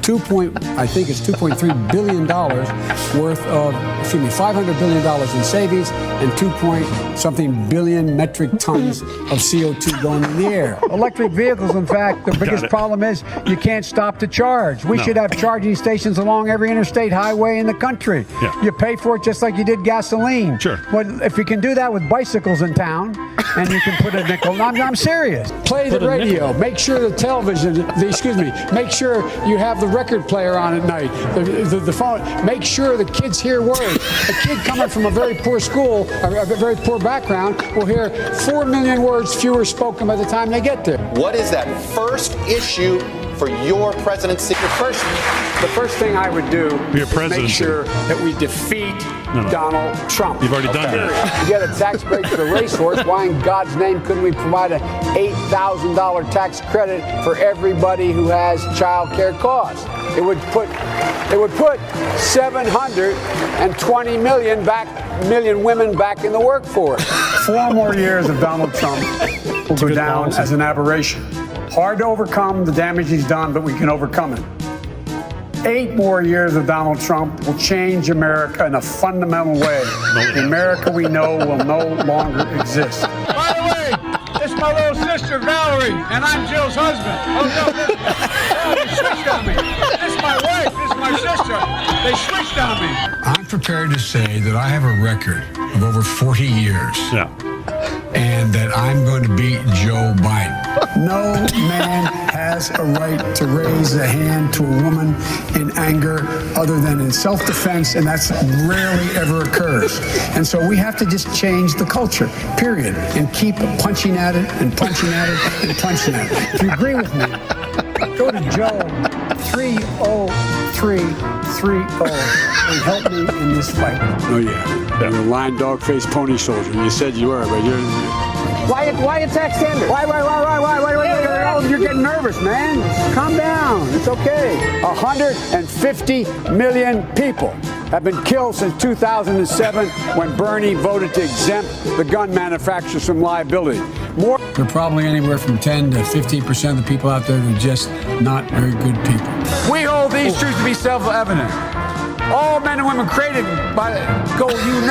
$2.3 billion worth of, $500 billion in savings and 2-point-something billion metric tons of CO2 going in the air. Electric vehicles, in fact, the biggest problem is you can't stop to charge. We should have charging stations along every interstate highway in the country. Yeah. You pay for it just like you did gasoline. Sure. But if you can do that with bicycles in town, and you can put a nickel. I'm serious. Play the radio. Make sure the television, make sure you have the record player on at night. The phone. Make sure the kids hear words. A kid coming from a very poor school, a very poor background, will hear 4 million words fewer spoken by the time they get there. What is that first issue for your presidency? The first thing I would do is make sure that we defeat Donald Trump. You've already done that. You get a tax break for the racehorse. Why in God's name couldn't we provide an $8,000 tax credit for everybody who has child care costs? It would put 720 million women back in the workforce. 4 more years of Donald Trump will go down as an aberration. Hard to overcome the damage he's done, but we can overcome it. 8 more years of Donald Trump will change America in a fundamental way. The America we know will no longer exist. By the way, this is my little sister, Valerie, and I'm Jill's husband. Oh, no, they switched on me. This is my wife, this is my sister. They switched on me. I'm prepared to say that I have a record of over 40 years. Yeah. And that I'm going to beat Joe Biden. No man has a right to raise a hand to a woman in anger other than in self-defense, and that's rarely ever occurs. And so we have to just change the culture, period, and keep punching at it and punching at it and punching at it. If you agree with me, go to Joe 30330 and help me in this fight. Oh, yeah. You're a lying dog-faced pony soldier. You said you were, but you're... Why attack Sanders? Why? You're getting nervous, man. Calm down. It's okay. 150 million people have been killed since 2007 when Bernie voted to exempt the gun manufacturers from liability. There are probably anywhere from 10 to 15% of the people out there who are just not very good people. We hold these truths to be self-evident. All men and women created by go. You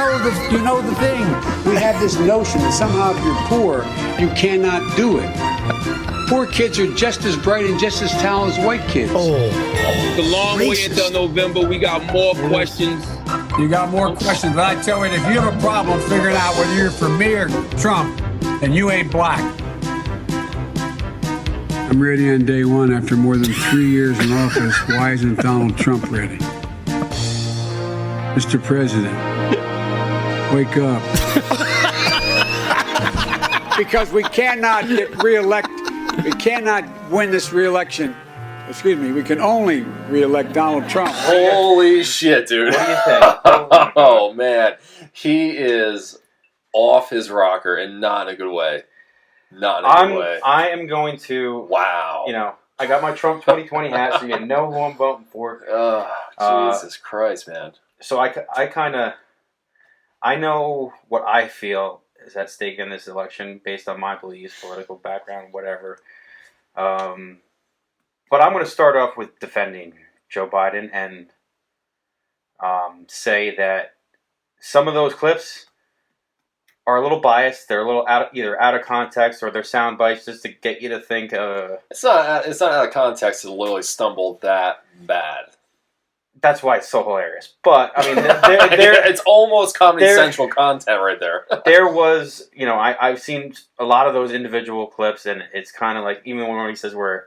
know the thing. We have this notion that somehow if you're poor, you cannot do it. Poor kids are just as bright and just as talented as white kids. It's a long way until November. We got more questions. You got more questions, but I tell you, if you have a problem figuring out whether you're for me or Trump, then you ain't black. I'm ready on day one after more than 3 years in office. Why isn't Donald Trump ready? Mr. President, wake up. Because we cannot get reelected. We cannot win this reelection. Excuse me, we can only reelect Donald Trump. Holy shit, dude. What do you think? Oh, man. He is off his rocker and not in a good way. Not in a good way. I am going to... Wow. You know, I got my Trump 2020 hat, so you know who I'm voting for. Oh, Jesus Christ, man. So I know what I feel is at stake in this election based on my beliefs, political background, whatever. But I'm going to start off with defending Joe Biden and say that some of those clips are a little biased. They're a little either out of context or they're sound bites just to get you to think. It's not out of context to literally stumble that bad. That's why it's so hilarious. But I mean, it's almost Comedy Central content right there. There was, you know, I've seen a lot of those individual clips, and it's kind of like even when he says we're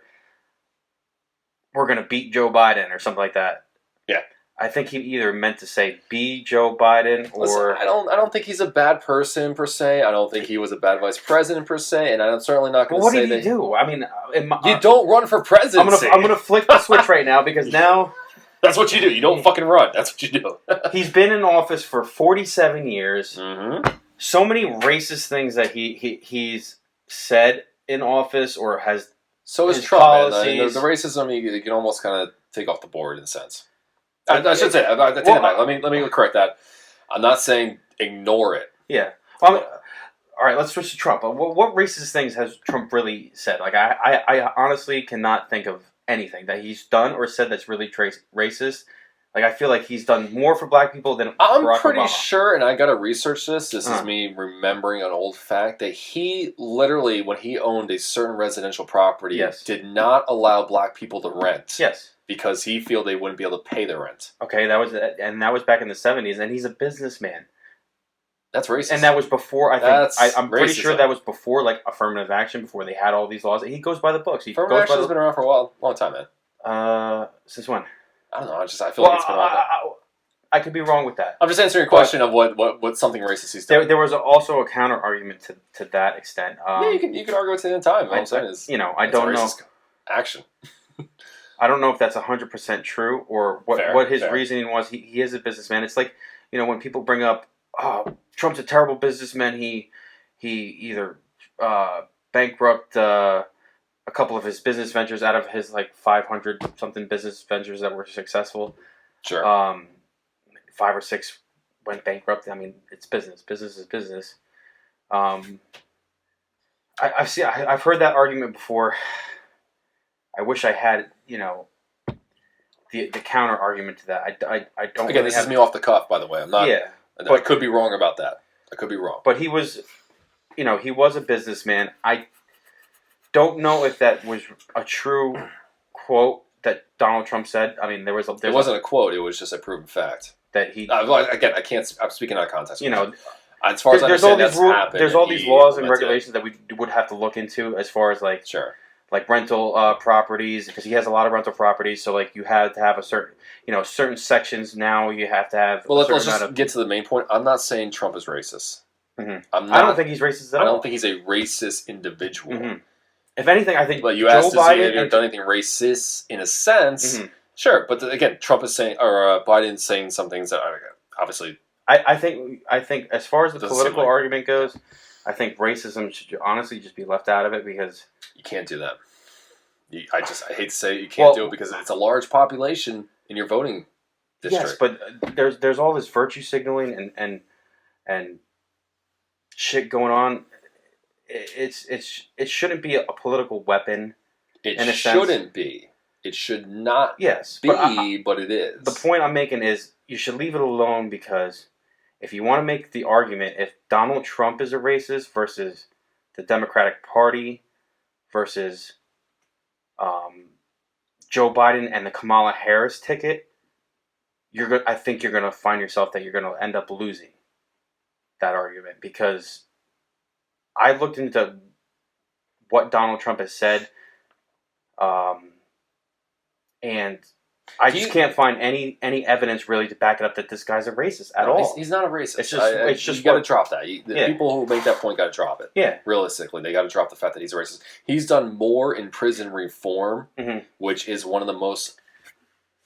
going to beat Joe Biden or something like that. Yeah, I think he either meant to say be Joe Biden or... Listen, I don't think he's a bad person per se. I don't think he was a bad vice president per se, and I'm certainly not going to say that... What did he do? I mean... you don't run for presidency. I'm gonna flick the switch right now because now... That's what you do. You don't fucking run. That's what you do. He's been in office for 47 years. Mm-hmm. So many racist things that he's said in office or has... So is Trump. The racism, you can almost kind of take off the board in a sense. I should say, I take that back. Let me correct that. I'm not saying ignore it. Yeah. Well, all right, let's switch to Trump. What racist things has Trump really said? Like, I honestly cannot think of anything that he's done or said that's really racist. Like, I feel like he's done more for black people than I'm pretty Obama. Sure, and I got to research this. This is me remembering an old fact that he literally, when he owned a certain residential property, did not allow black people to rent. Yes. Because he feel they wouldn't be able to pay the rent. Okay, that was back in the 70s, and he's a businessman. That's racist. And that was before, I'm pretty sure that was before, like, affirmative action, before they had all these laws. He goes by the books. Affirmative action has been around for a long time, man. Since when? I don't know. I feel like it's been around. I could be wrong with that. I'm just answering your question of what something racist he's done. There was also a counter argument to that extent. Yeah, you can argue it to the end time. All I'm saying is, I don't know. Action. I don't know if that's 100% true or what his reasoning was. He is a businessman. It's like, when people bring up, oh, Trump's a terrible businessman. He either bankrupt a couple of his business ventures out of his 500 something business ventures that were successful. Sure. 5 or 6 went bankrupt. I mean, it's business. Business is business. I've heard that argument before. I wish I had, the counter argument to that. I don't. Again, this is me off the cuff, by the way. I'm not. Yeah, but I could be wrong about that. I could be wrong. But he was, he was a businessman. I don't know if that was a true quote that Donald Trump said. I mean, it wasn't a quote. It was just a proven fact that he. Again, I can't. I'm speaking out of context. As far as I understand, that's happened. There's all these laws and regulations that we would have to look into as far as like rental properties, because he has a lot of rental properties. So you had to have a certain, certain sections now you have to have. Well, let's just get to the main point. I'm not saying Trump is racist. Mm-hmm. I don't think he's racist at all. I don't think he's a racist individual. Mm-hmm. If anything, I think. But you asked if he had done anything racist in a sense. Mm-hmm. Sure, but again, Trump is saying, or Biden's saying some things that are obviously. I think as far as the political argument goes, I think racism should honestly just be left out of it because you can't do that. I hate to say it, you can't do it because it's a large population in your voting district. Yes, but there's all this virtue signaling and shit going on. It shouldn't be a political weapon. It shouldn't be. It should not. Yes, but it is. The point I'm making is you should leave it alone because if you want to make the argument, if Donald Trump is a racist versus the Democratic Party versus Joe Biden and the Kamala Harris ticket, I think you're going to find yourself that you're going to end up losing that argument, because I looked into what Donald Trump has said, and I just can't find any evidence really to back it up that this guy's a racist at all. He's not a racist. It's just you got to drop that. The people who make that point got to drop it. Yeah. Realistically, they got to drop the fact that he's a racist. He's done more in prison reform, which is one of the most,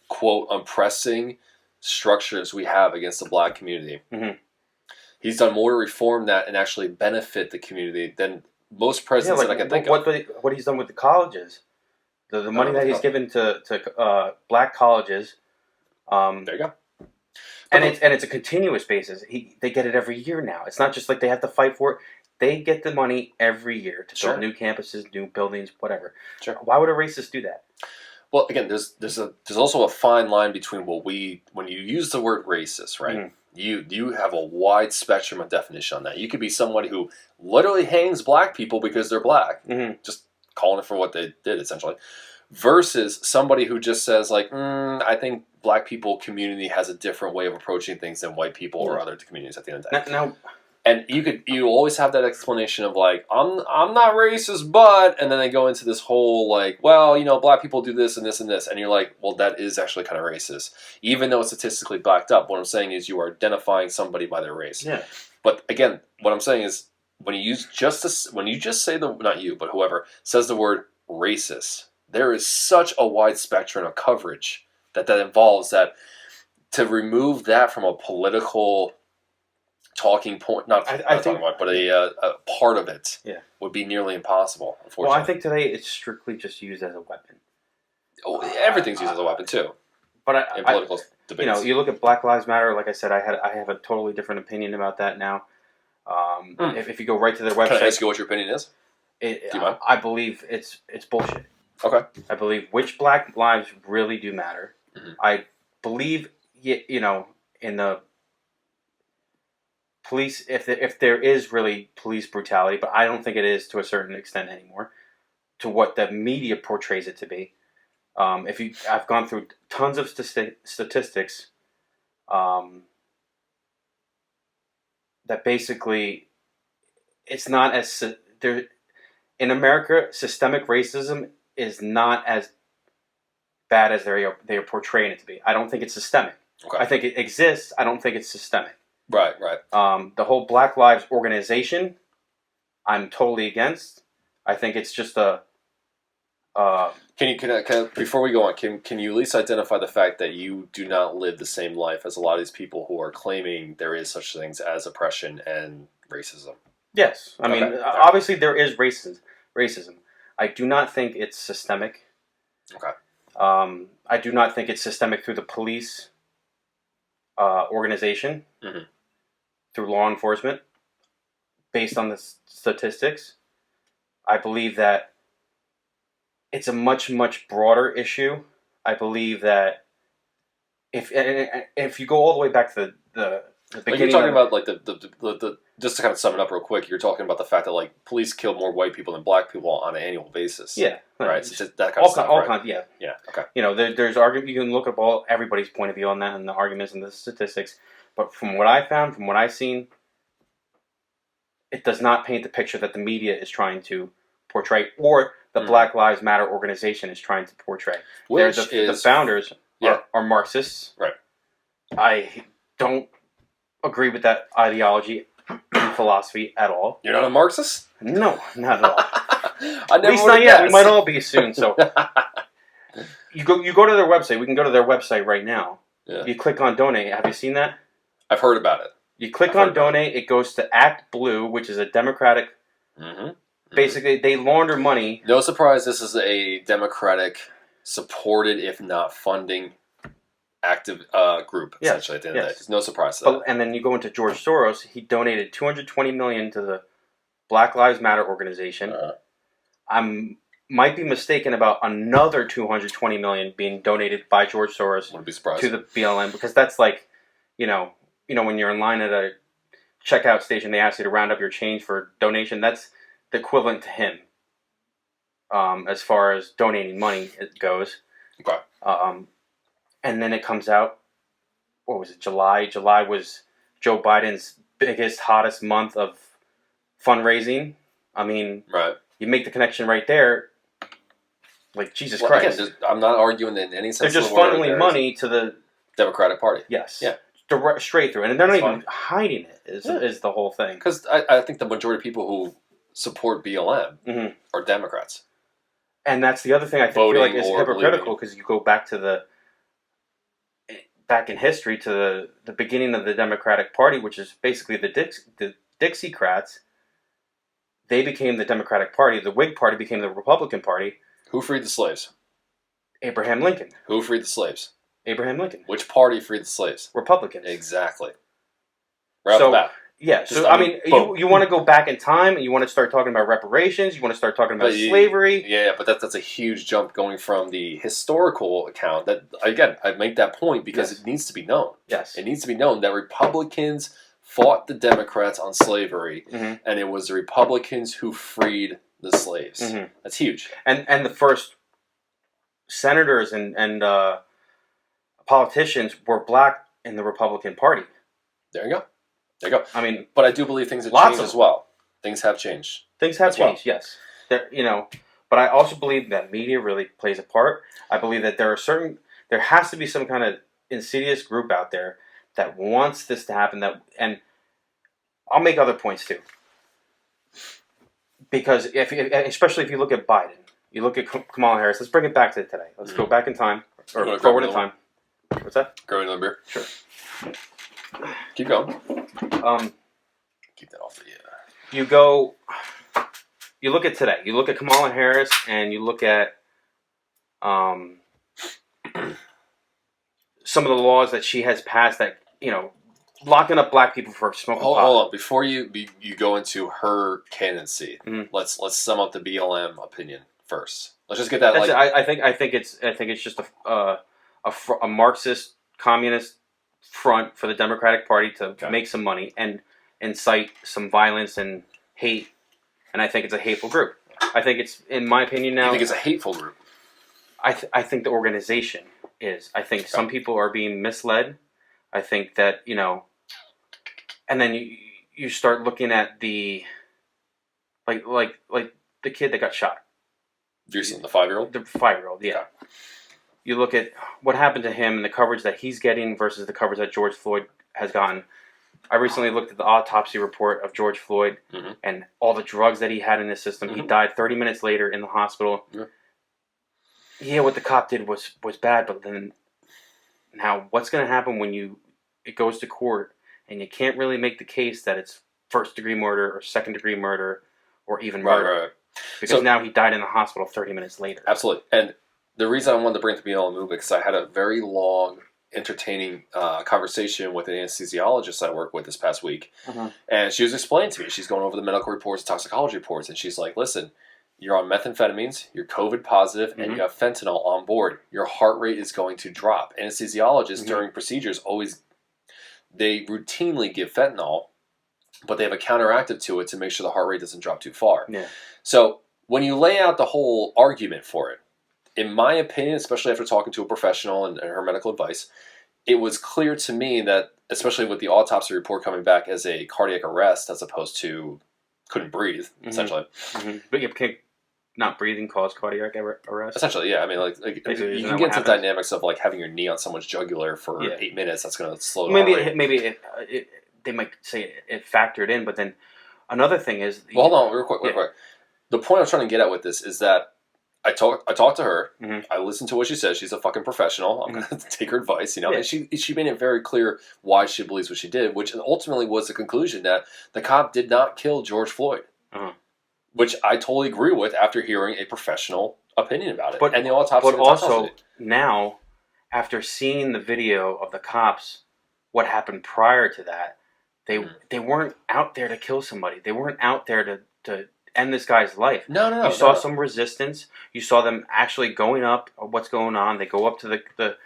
quote, oppressing structures we have against the black community. He's done more to reform that and actually benefit the community than most presidents that I can think of. What he's done with the colleges, the money that he's given to black colleges. There you go. And it's a continuous basis. They get it every year now. It's not just like they have to fight for it. They get the money every year to build new campuses, new buildings, whatever. Sure. Why would a racist do that? Well, again, there's also a fine line between when you use the word racist, right? You have a wide spectrum of definition on that. You could be somebody who literally hangs black people because they're black, just calling it for what they did, essentially, versus somebody who just says, like, I think black people community has a different way of approaching things than white people or other communities at the end of the day. Now, and you always have that explanation of, like, I'm not racist, but, and then they go into this whole, like, well, black people do this and this and this, and you're like, well, that is actually kind of racist, even though it's statistically backed up. What I'm saying is you are identifying somebody by their race. Yeah. But again, what I'm saying is when you just say not you, but whoever says the word racist, there is such a wide spectrum of coverage that involves that. To remove that from a political talking point, but a part of it would be nearly impossible, unfortunately. Well, I think today it's strictly just used as a weapon. Oh, everything's used as a weapon too. But in political debates, you look at Black Lives Matter. Like I said, I have a totally different opinion about that now. If you go right to their website, can I ask you what your opinion is? Do you mind? I believe it's bullshit. Okay. I believe which black lives really do matter. I believe in the police, if there is really police brutality, but I don't think it is to a certain extent anymore, to what the media portrays it to be. I've gone through tons of statistics that basically it's not as there in America. Systemic racism is not as bad as they are portraying it to be. I don't think it's systemic. Okay. I think it exists. I don't think it's systemic. Right. The whole Black Lives organization, I'm totally against. I think it's just a. Can before we go on, can you at least identify the fact that you do not live the same life as a lot of these people who are claiming there is such things as oppression and racism? Yes, I mean obviously there is racism. I do not think it's systemic. Okay. I do not think it's systemic through the police organization, through law enforcement, based on the statistics. I believe that it's a much, much broader issue. I believe that if you go all the way back to the beginning, you're talking about like the just to kind of sum it up real quick, you're talking about the fact that like police kill more white people than black people on an annual basis. Yeah, right. So that kind of stuff. All kinds. Yeah. Okay. There's argument. You can look up everybody's point of view on that and the arguments and the statistics. But from what I found, from what I've seen, it does not paint the picture that the media is trying to portray, or the Black Lives Matter organization is trying to portray. The founders are Marxists. Right. I don't agree with that ideology and philosophy at all. You're not a Marxist? No, not at all. At least not yet. We might all be soon. So you go to their website. We can go to their website right now. Yeah. You click on donate. Have you seen that? I've heard about it. You click on donate. It goes to Act Blue, which is a Democratic. Basically, they launder money. No surprise, this is a Democratic supported, if not funding, active group, essentially, at the end of the day. There's no surprise to that. And then you go into George Soros. He donated $220 million to the Black Lives Matter organization. I might be mistaken about another $220 million being donated by George Soros to the BLM, because that's like, when you're in line at a checkout station, they ask you to round up your change for donation. That's the equivalent to him. as far as donating money goes. Okay. And then it comes out, what was it, July? July was Joe Biden's biggest, hottest month of fundraising. I mean, Right. you make the connection right there. Like, Jesus Well, Christ. again, I'm not arguing in any sense They're of just the word. funneling money to the Democratic Party. Yes. Yeah. Straight through. And they're not That's even hiding it, is the whole thing. Because I think the majority of people who support BLM are Democrats. And that's the other thing I feel like is hypocritical, because you go back to back in history to the beginning of the Democratic Party, which is basically the Dixiecrats. They became the Democratic Party. The Whig Party became the Republican Party. Who freed the slaves? Abraham Lincoln. Who freed the slaves? Abraham Lincoln. Which party freed the slaves? Republicans. Exactly. Right off the bat. Yeah, so I mean, you want to go back in time, and you want to start talking about reparations, you want to start talking about slavery. Yeah, but that's a huge jump going from the historical account. That, again, I make that point because it needs to be known. Yes. It needs to be known that Republicans fought the Democrats on slavery, and it was the Republicans who freed the slaves. That's huge. And the first senators and politicians were black in the Republican Party. There you go. There you go. I mean, but I do believe things have changed as well. Things have changed. Things have changed, yes. But I also believe that media really plays a part. I believe that there has to be some kind of insidious group out there that wants this to happen. And I'll make other points too. Because especially if you look at Biden, you look at Kamala Harris. Let's bring it back to today. Let's go back in time, or forward in time. What's that? Growing another beer. Sure. Keep going. Keep that off the. You look at today. You look at Kamala Harris, and you look at some of the laws that she has passed that locking up black people for smoking pot. Hold on. Before you go into her candidacy, let's sum up the BLM opinion first. Let's just get that. I think it's just a Marxist communist front for the Democratic Party to make some money and incite some violence and hate, and I think it's a hateful group. I think it's, in my opinion now... I think it's a hateful group. I think the organization is. I think some people are being misled. I think that, and then you start looking at the... Like the kid that got shot. You're saying the 5-year-old? The 5-year-old, yeah. You look at what happened to him and the coverage that he's getting versus the coverage that George Floyd has gotten. I recently looked at the autopsy report of George Floyd and all the drugs that he had in his system. He died 30 minutes later in the hospital. Yeah, what the cop did was bad, but then now what's going to happen when it goes to court and you can't really make the case that it's first-degree murder or second-degree murder or even murder? Right. Because now he died in the hospital 30 minutes later. Absolutely. And the reason I wanted to bring up the BLM movement because I had a very long, entertaining conversation with an anesthesiologist I work with this past week. And she was explaining to me, she's going over the medical reports, toxicology reports, and she's like, listen, you're on methamphetamines, you're COVID positive, and you have fentanyl on board. Your heart rate is going to drop. Anesthesiologists during procedures they routinely give fentanyl, but they have a counteractive to it to make sure the heart rate doesn't drop too far. Yeah. So when you lay out the whole argument for it, in my opinion, especially after talking to a professional and her medical advice, it was clear to me that, especially with the autopsy report coming back as a cardiac arrest as opposed to couldn't breathe, essentially. But can not breathing cause cardiac arrest? Essentially, yeah. I mean, like you can get into the dynamics of like having your knee on someone's jugular for 8 minutes. That's going to slow down. Maybe they might say it factored in, but then another thing is... Well, hold on, real quick. The point I'm trying to get at with this is that I talked to her. I listened to what she says. She's a fucking professional. I'm going to take her advice, And she made it very clear why she believes what she did, which ultimately was the conclusion that the cop did not kill George Floyd, which I totally agree with after hearing a professional opinion about it. But and the autopsy. But also now, after seeing the video of the cops, what happened prior to that, they weren't out there to kill somebody. They weren't out there to end this guy's life. No. You saw some resistance. You saw them actually going up. What's going on? They go up to the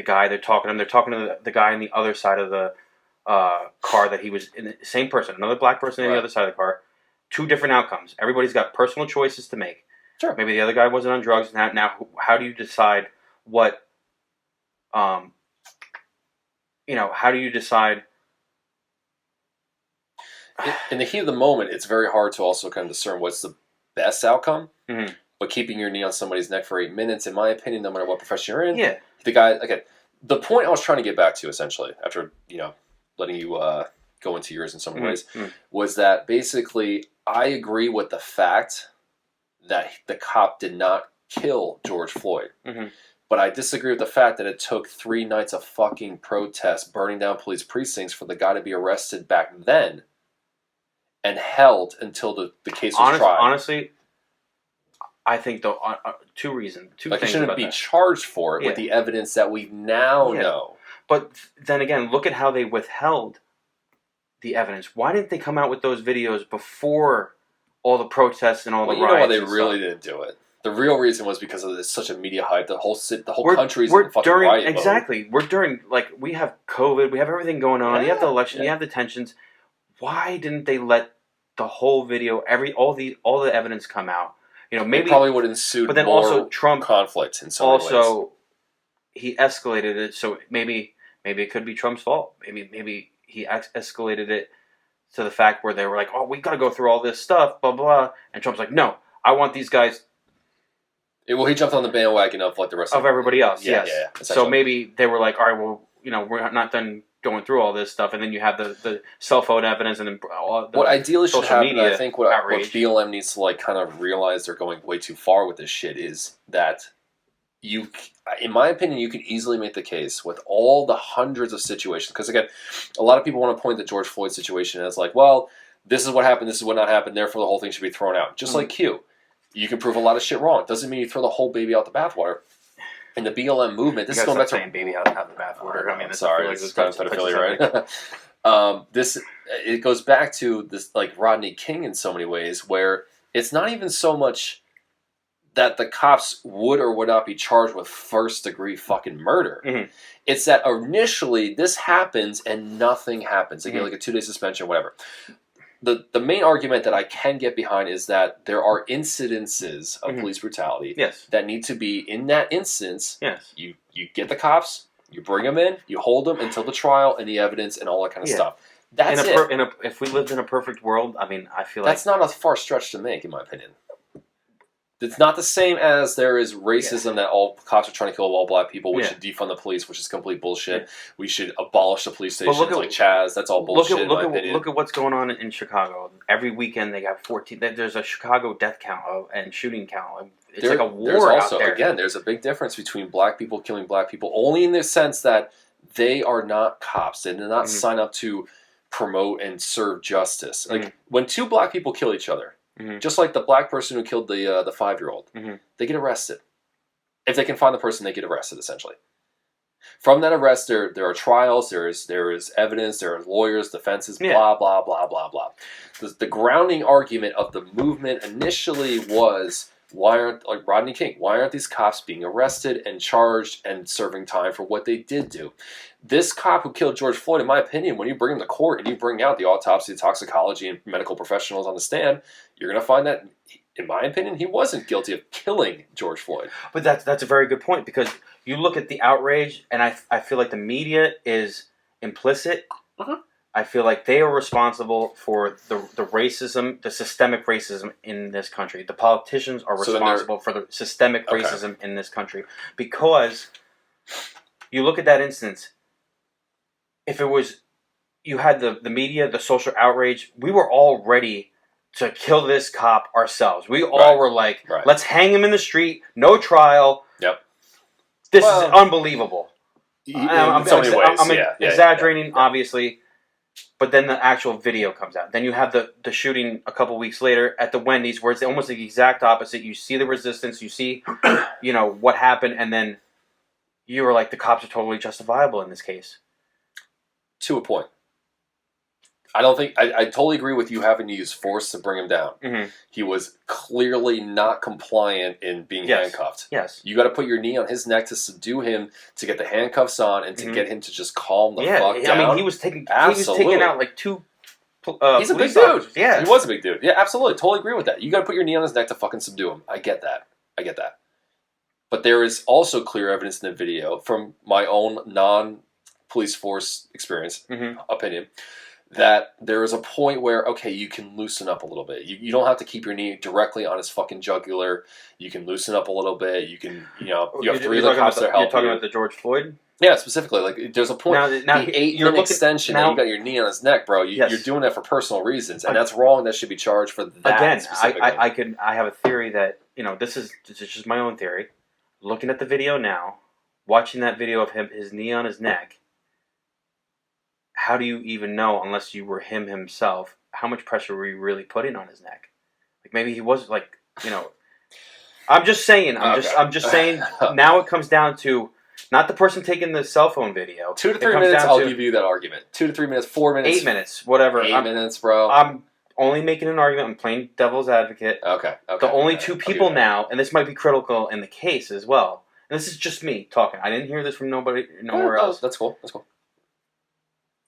guy. They're talking to him. They're talking to the guy on the other side of the car that he was in. The same person, another black person on the other side of the car. Two different outcomes. Everybody's got personal choices to make. Sure. Maybe the other guy wasn't on drugs. Now, how do you decide what? How do you decide? In the heat of the moment, it's very hard to also kind of discern what's the best outcome. Mm-hmm. But keeping your knee on somebody's neck for 8 minutes, in my opinion, no matter what profession you're in, the guy. Okay, the point I was trying to get back to, essentially, after letting you go into yours in some ways, was that basically I agree with the fact that the cop did not kill George Floyd. Mm-hmm. But I disagree with the fact that it took 3 nights of fucking protest, burning down police precincts for the guy to be arrested back then and held until the case was tried. Honestly, I think though, 2 reasons. Two like, things he shouldn't about be that. charged for it with the evidence that we now know. But then again, look at how they withheld the evidence. Why didn't they come out with those videos before all the protests and all the riots? You know why they really didn't do it? The real reason was because of such a media hype. The whole country's in fucking riot mode. Exactly. We're during, we have COVID, we have everything going on. You have the election, you have the tensions. Why didn't they let the whole video, all the evidence come out? Maybe it probably would ensue but then more also Trump conflict in some ways. Also, he escalated it, so maybe it could be Trump's fault. Maybe he escalated it to the fact where they were like, "Oh, we got to go through all this stuff, blah blah," and Trump's like, "No, I want these guys." He jumped on the bandwagon of the rest of everybody else. Yes. Yeah, so maybe they were like, "All right, well, we're not done going through all this stuff," and then you have the cell phone evidence and then what ideally should happen. Media I think what BLM needs to kind of realize they're going way too far with this shit is that in my opinion, you could easily make the case with all the hundreds of situations. Because again, a lot of people want to point the George Floyd situation as like, well, this is what happened, this is what not happened, therefore the whole thing should be thrown out. Just like Q. You can prove a lot of shit wrong. Doesn't mean you throw the whole baby out the bathwater. In the BLM movement, this is going back to baby out the bathwater. I mean, sorry, it's kind of pedophilia, right? It goes back to this, like Rodney King in so many ways, where it's not even so much that the cops would or would not be charged with first-degree fucking murder. Mm-hmm. It's that initially this happens and nothing happens. They get like a 2-day suspension, whatever. The main argument that I can get behind is that there are incidences of police brutality that need to be, in that instance, you get the cops, you bring them in, you hold them until the trial and the evidence and all that kind of stuff. That's it. If we lived in a perfect world, I mean, I feel like... That's not a far stretch to make, in my opinion. It's not the same as there is racism that all cops are trying to kill all black people. We should defund the police, which is complete bullshit. We should abolish the police stations like Chaz. That's all bullshit, in my opinion. Look at what's going on in Chicago. Every weekend they got 14... There's a Chicago death count and shooting count. It's like a war out there. Again, there's a big difference between black people killing black people, only in the sense that they are not cops. They did not sign up to promote and serve justice. Like, when 2 black people kill each other, just like the black person who killed the 5-year-old, they get arrested. If they can find the person, they get arrested, essentially. From that arrest, there are trials, there is evidence, there are lawyers, defenses, blah, blah, blah, blah, blah. The grounding argument of the movement initially was, why aren't, like Rodney King, why aren't these cops being arrested and charged and serving time for what they did do? This cop who killed George Floyd, in my opinion, when you bring him to court and you bring out the autopsy, toxicology, and medical professionals on the stand, you're going to find that, in my opinion, he wasn't guilty of killing George Floyd. But that's a very good point, because you look at the outrage, and I feel like the media is implicit. I feel like they are responsible for the racism, the systemic racism in this country. The politicians are responsible for the systemic racism in this country. Because you look at that instance, if it was, you had the media, the social outrage, we were all ready to kill this cop ourselves. We all were like, let's hang him in the street, no trial. This is unbelievable. I'm exaggerating, obviously. But then the actual video comes out. Then you have the shooting a couple weeks later at the Wendy's, where it's almost the exact opposite. You see the resistance, you see, what happened, and then you were like, the cops are totally justifiable in this case. To a point. I don't think... I totally agree with you having to use force to bring him down. He was clearly not compliant in being handcuffed. You got to put your knee on his neck to subdue him, to get the handcuffs on, and to get him to just calm the fuck down. I mean, he was taking out like 2 He's a big police dude. officers. Yeah, he was a big dude. Yeah, absolutely, totally agree with that. You got to put your knee on his neck to fucking subdue him. I get that. But there is also clear evidence in the video from my own non-police force experience, opinion, that there is a point where, okay, you can loosen up a little bit. You don't have to keep your knee directly on his fucking jugular. You can loosen up a little bit. You can, you have 3 other cops that help you. You're talking about the George Floyd? Yeah, specifically. Like, there's a point. Now the 8-minute extension, and you got your knee on his neck, bro. You're doing that for personal reasons, and that's wrong. That should be charged for that. Again, specifically. I have a theory that, this is just my own theory. Looking at the video now, watching that video of his knee on his neck, how do you even know, unless you were him himself, how much pressure were you really putting on his neck? Like, maybe he was like, I'm just saying. I'm just saying. Now it comes down to not the person taking the cell phone video. 2 to 3 minutes. I'll give you that argument. 2 to 3 minutes. 4 minutes. 8 minutes. Whatever. 8 minutes, bro. I'm only making an argument. I'm playing devil's advocate. Okay. The only 2 people now, and this might be critical in the case as well. And this is just me talking. I didn't hear this from nowhere else. That's cool.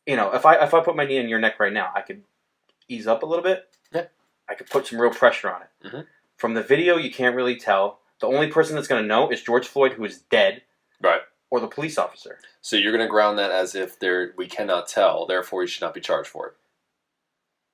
If I put my knee in your neck right now, I could ease up a little bit. Yeah. I could put some real pressure on it. Mm-hmm. From the video, you can't really tell. The only person that's going to know is George Floyd, who is dead. Right. Or the police officer. So you're going to ground that as if we cannot tell, therefore you should not be charged for it.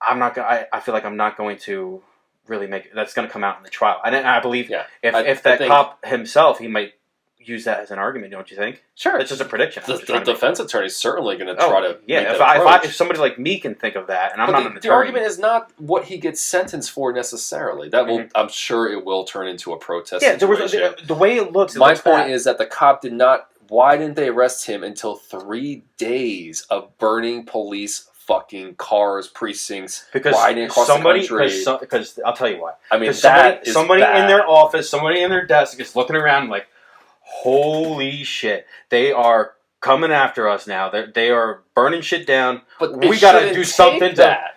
I feel like I'm not going to really that's going to come out in the trial. And I believe if that cop himself, he might use that as an argument, don't you think? Sure. It's just a prediction. The defense attorney's certainly going to try to make if somebody like me can think of that, and I'm not an attorney. The argument is not what he gets sentenced for necessarily. That will, I'm sure it will turn into a protest situation. The way it looks. My point is that the cop did not. Why didn't they arrest him until 3 days of burning police fucking cars, precincts, riding across the country? Because I'll tell you why. I mean, somebody in their office, somebody in their desk is looking around like, holy shit, they are coming after us now. They are burning shit down. But we got to do something to that.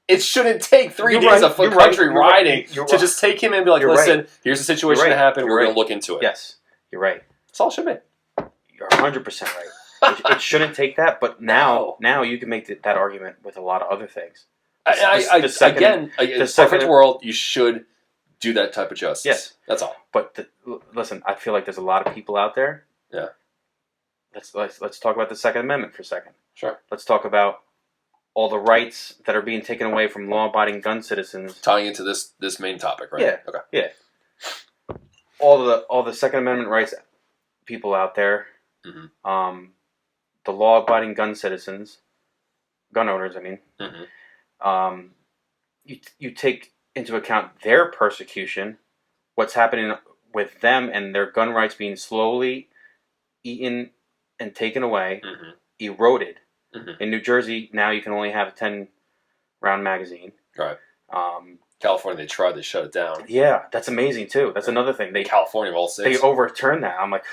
It shouldn't take 3 days of country riding to just take him and be like, listen, here's the situation that happened. We're going to look into it. Yes, you're right. That's all it should be. You're 100% right. It shouldn't take that, but now you can make that argument with a lot of other things. In a perfect world, you should do that type of justice. Yes. That's all. But listen, I feel like there's a lot of people out there. Yeah. Let's talk about the Second Amendment for a second. Sure. Let's talk about all the rights that are being taken away from law-abiding gun citizens. Tying into this main topic, right? Yeah. Okay. Yeah. All the Second Amendment rights people out there. Mm-hmm. The law-abiding gun owners. I mean. Mm-hmm. You take into account their persecution, what's happening with them and their gun rights being slowly eaten and taken away, eroded. Mm-hmm. In New Jersey, now you can only have a 10-round magazine. Right. California, they shut it down. Yeah, that's amazing too. That's another thing. California, all states. They overturned that. I'm like,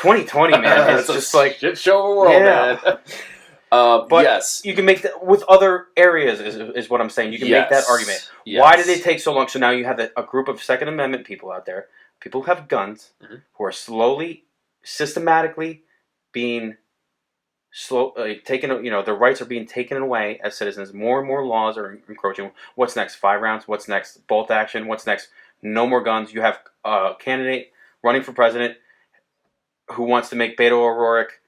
2020, man. It's just like shit show of a world, man. But yes, you can make that with other areas. Is what I'm saying. You can make that argument. Yes. Why did it take so long? So now you have a group of Second Amendment people out there, people who have guns, who are slowly, systematically being taken. Their rights are being taken away as citizens. More and more laws are encroaching. What's next? 5 rounds. What's next? Bolt action. What's next? No more guns. You have a candidate running for president who wants to make Beto O'Rourke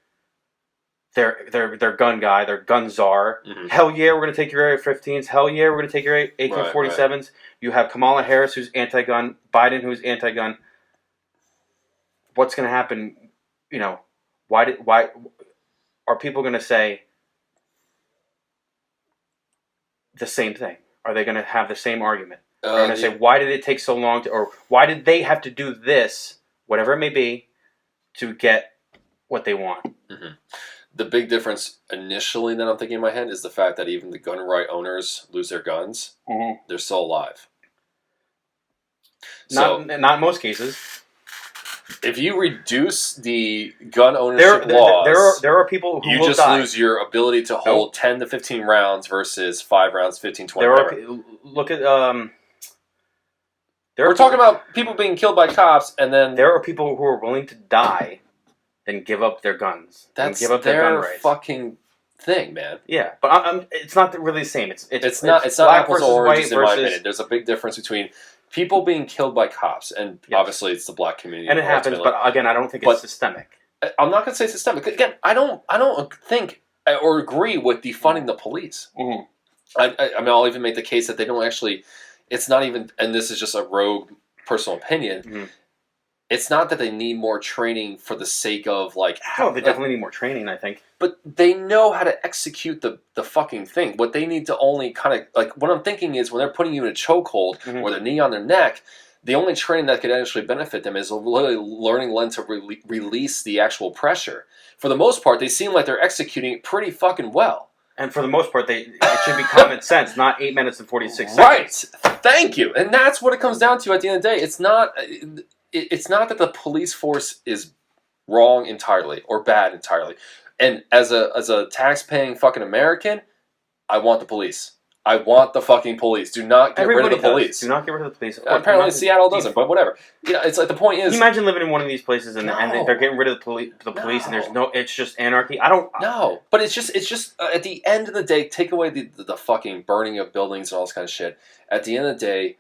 their gun guy, their gun czar. Mm-hmm. Hell yeah, we're going to take your AR-15s. Hell yeah, we're going to take your AK-47s. Right. You have Kamala Harris, who's anti-gun. Biden, who's anti-gun. What's going to happen? Why are people going to say the same thing? Are they going to have the same argument? They're going to say, why did it take so long or why did they have to do this, whatever it may be, to get what they want? Mm-hmm. The big difference initially that I'm thinking in my head is the fact that even the gun right owners lose their guns. Mm-hmm. They're still alive. Not in most cases. If you reduce the gun ownership laws, there are people who you will just die. Lose your ability to hold 10 to 15 rounds versus 5 rounds, 15, 20. Look at we're talking about people being killed by cops, and then there are people who are willing to die than give up their guns. That's give up their gun rights. Fucking thing, man. Yeah, but it's not really the same. It's not black apples to versus oranges white in my versus- opinion. There's a big difference between people being killed by cops, and obviously it's the black community, and it happens. But again, I don't think it's systemic. I'm not going to say systemic. Again, I don't think or agree with defunding the police. Mm-hmm. I mean, I'll even make the case that they don't actually. It's not even, and this is just a rogue personal opinion. Mm-hmm. It's not that they need more training for the sake of like. No, they definitely need more training, I think. But they know how to execute the fucking thing. What they need to only kind of like, what I'm thinking is when they're putting you in a chokehold or their knee on their neck, the only training that could actually benefit them is literally learning when to release the actual pressure. For the most part, they seem like they're executing it pretty fucking well. And for the most part, it should be common sense, not 8 minutes and 46 seconds. Right. Thank you. And that's what it comes down to at the end of the day. It's not that the police force is wrong entirely or bad entirely. And as a tax-paying fucking American, I want the police. I want the fucking police. Do not get rid of the police. Do not get rid of the police. Apparently Seattle doesn't, but whatever. It's like the point is. Can you imagine living in one of these places and they're getting rid of the police and there's it's just anarchy? No, but it's just at the end of the day, take away the fucking burning of buildings and all this kind of shit. At the end of the day,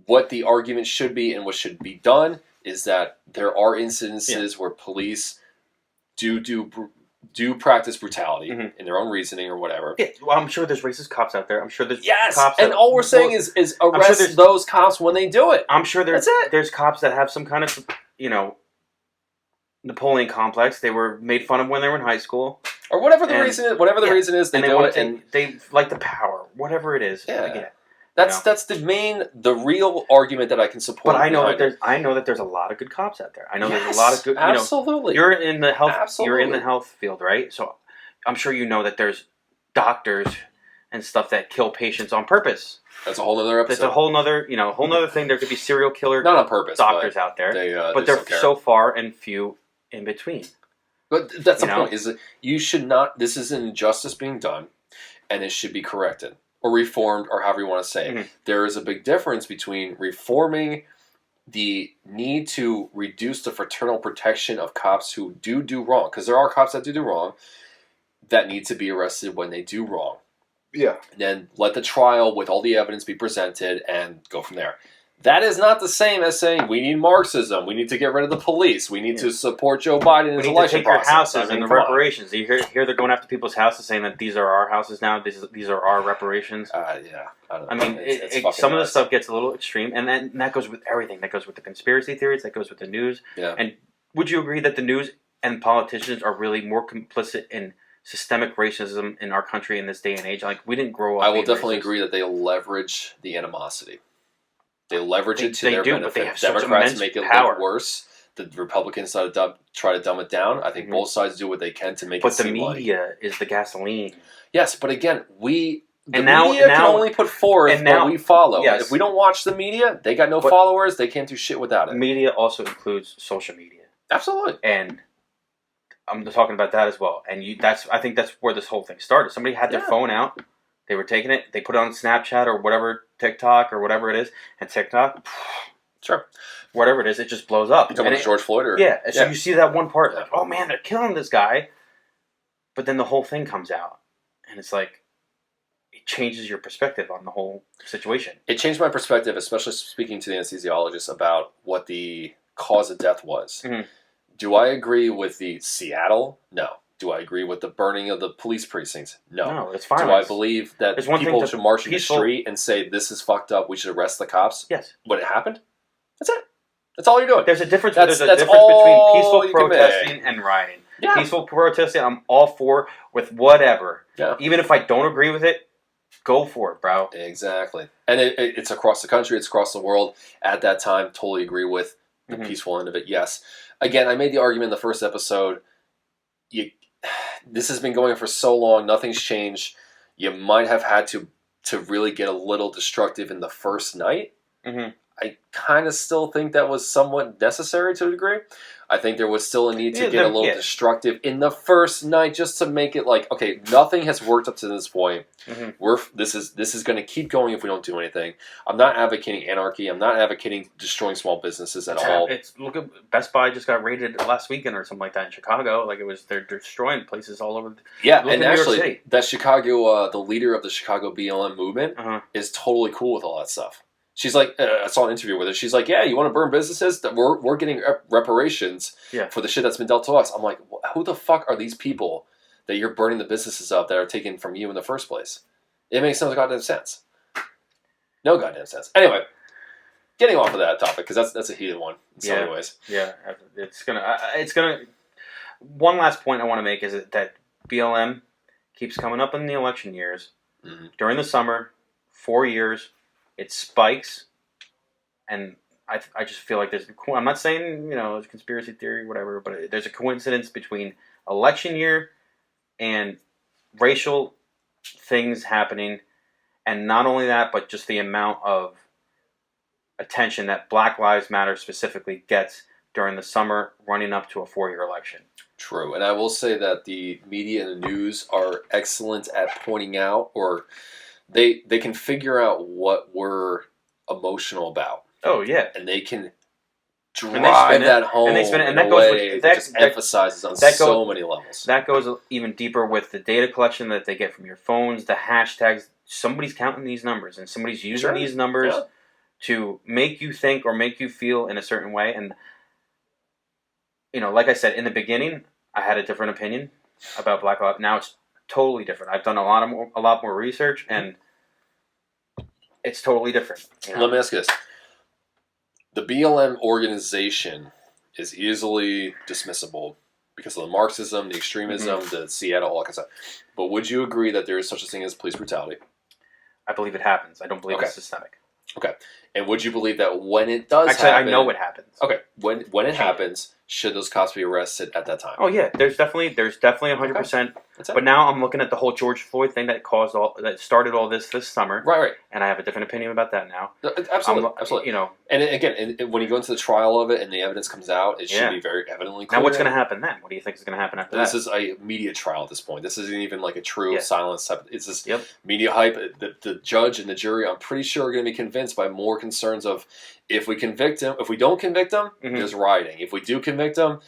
what the argument should be and what should be done is that there are incidences where police do practice brutality in their own reasoning or whatever. Yeah, well, I'm sure there's racist cops out there. I'm sure there's cops. And all we're saying is arrest those cops when they do it. I'm sure there's cops that have some kind of, Napoleon complex. They were made fun of when they were in high school. Or whatever the reason is. Whatever the reason is, they do it. And they like the power. Whatever it is. Yeah. That's the real argument that I can support. But I know that there's a lot of good cops out there. I know there's a lot of good. Absolutely. You're in the health field, right? So I'm sure you know that there's doctors and stuff that kill patients on purpose. That's a whole other episode. It's a whole other thing. There could be serial killer not on purpose doctors out there, but they're so far and few in between. But that's the point. Is that you should not. This is an injustice being done, and it should be corrected. Or reformed, or however you want to say it. There is a big difference between reforming the need to reduce the fraternal protection of cops who do wrong, because there are cops that do wrong, that need to be arrested when they do wrong. Yeah. And then let the trial with all the evidence be presented and go from there. That is not the same as saying we need Marxism, we need to get rid of the police, we need to support Joe Biden in his election process. Take your houses and the reparations. You hear they're going after people's houses saying that these are our houses now, these are our reparations. Yeah. I don't know. I mean, it's some of the stuff gets a little extreme, and that goes with everything. That goes with the conspiracy theories, that goes with the news. Yeah. And would you agree that the news and politicians are really more complicit in systemic racism in our country in this day and age? Like, we didn't grow up. I will definitely agree that they leverage the animosity. They leverage it to their benefit. Democrats make it look worse. The Republicans try to dumb it down. I think both sides do what they can to make it seem like. But the media is the gasoline. Yes, but again, media can only put forth what we follow. Yes. If we don't watch the media, they got no followers. They can't do shit without it. Media also includes social media. Absolutely. And I'm talking about that as well. And I think that's where this whole thing started. Somebody had their phone out. They were taking it. They put it on Snapchat or whatever, TikTok or whatever it is. And TikTok, sure, whatever it is, it just blows up. You talking about George Floyd? So you see that one part, like, oh man, they're killing this guy. But then the whole thing comes out. And it's like, it changes your perspective on the whole situation. It changed my perspective, especially speaking to the anesthesiologist about what the cause of death was. Mm-hmm. Do I agree with the Seattle? No. Do I agree with the burning of the police precincts? No. No, it's fine. Do I believe that people should march in the street and say, this is fucked up, we should arrest the cops? Yes. When it happened? That's it. That's all you're doing. There's a difference, between peaceful protesting and rioting. Yeah. Peaceful protesting, I'm all for with whatever. Yeah. Even if I don't agree with it, go for it, bro. Exactly. And it's across the country, it's across the world. At that time, totally agree with the peaceful end of it, yes. Again, I made the argument in the first episode, this has been going on for so long, nothing's changed. You might have had to really get a little destructive in the first night. Mm-hmm. I kind of still think that was somewhat necessary to a degree. I think there was still a need to get a little destructive in the first night just to make it like, okay, nothing has worked up to this point. This is going to keep going if we don't do anything. I'm not advocating anarchy. I'm not advocating destroying small businesses at all. Look at Best Buy just got raided last weekend or something like that in Chicago. Like they're destroying places all over. And actually, that Chicago, the leader of the Chicago BLM movement, is totally cool with all that stuff. She's like, I saw an interview with her. She's like, yeah, you want to burn businesses? We're getting reparations for the shit that's been dealt to us. I'm like, who the fuck are these people that you're burning the businesses of that are taken from you in the first place? It makes no goddamn sense. No goddamn sense. Anyway, getting off of that topic because that's a heated one in so many ways. Yeah, it's gonna. One last point I want to make is that BLM keeps coming up in the election years during the summer, 4 years. It spikes, and I just feel like I'm not saying it's a conspiracy theory, whatever, but there's a coincidence between election year and racial things happening, and not only that, but just the amount of attention that Black Lives Matter specifically gets during the summer running up to a 4-year election. True, and I will say that the media and the news are excellent at pointing out, or they can figure out what we're emotional about. Oh yeah, and they can drive that home in a way that just emphasizes on so many levels. That goes even deeper with the data collection that they get from your phones, the hashtags. Somebody's counting these numbers, and somebody's using these numbers to make you think or make you feel in a certain way. And like I said in the beginning, I had a different opinion about Black Lives. Now it's totally different. I've done a lot more research, and it's totally different. Let me ask you this. The BLM organization is easily dismissible because of the Marxism, the extremism, the Seattle, all that kind of stuff. But would you agree that there is such a thing as police brutality? I believe it happens. I don't believe it's systemic. Okay. And would you believe that when it does happen... Actually, I know it happens. Okay. When it happens, should those cops be arrested at that time? Oh, yeah. There's definitely 100%. But now I'm looking at the whole George Floyd thing that started all this summer. Right. And I have a different opinion about that now. Absolutely. And again, when you go into the trial of it and the evidence comes out, it should be very evidently clear. Now, what's going to happen then? What do you think is going to happen after that? This is a media trial at this point. This isn't even like a true silence type. It's this media hype. The judge and the jury, I'm pretty sure, are going to be convinced by more concerns of if we don't convict him, there's rioting. If we do convict him,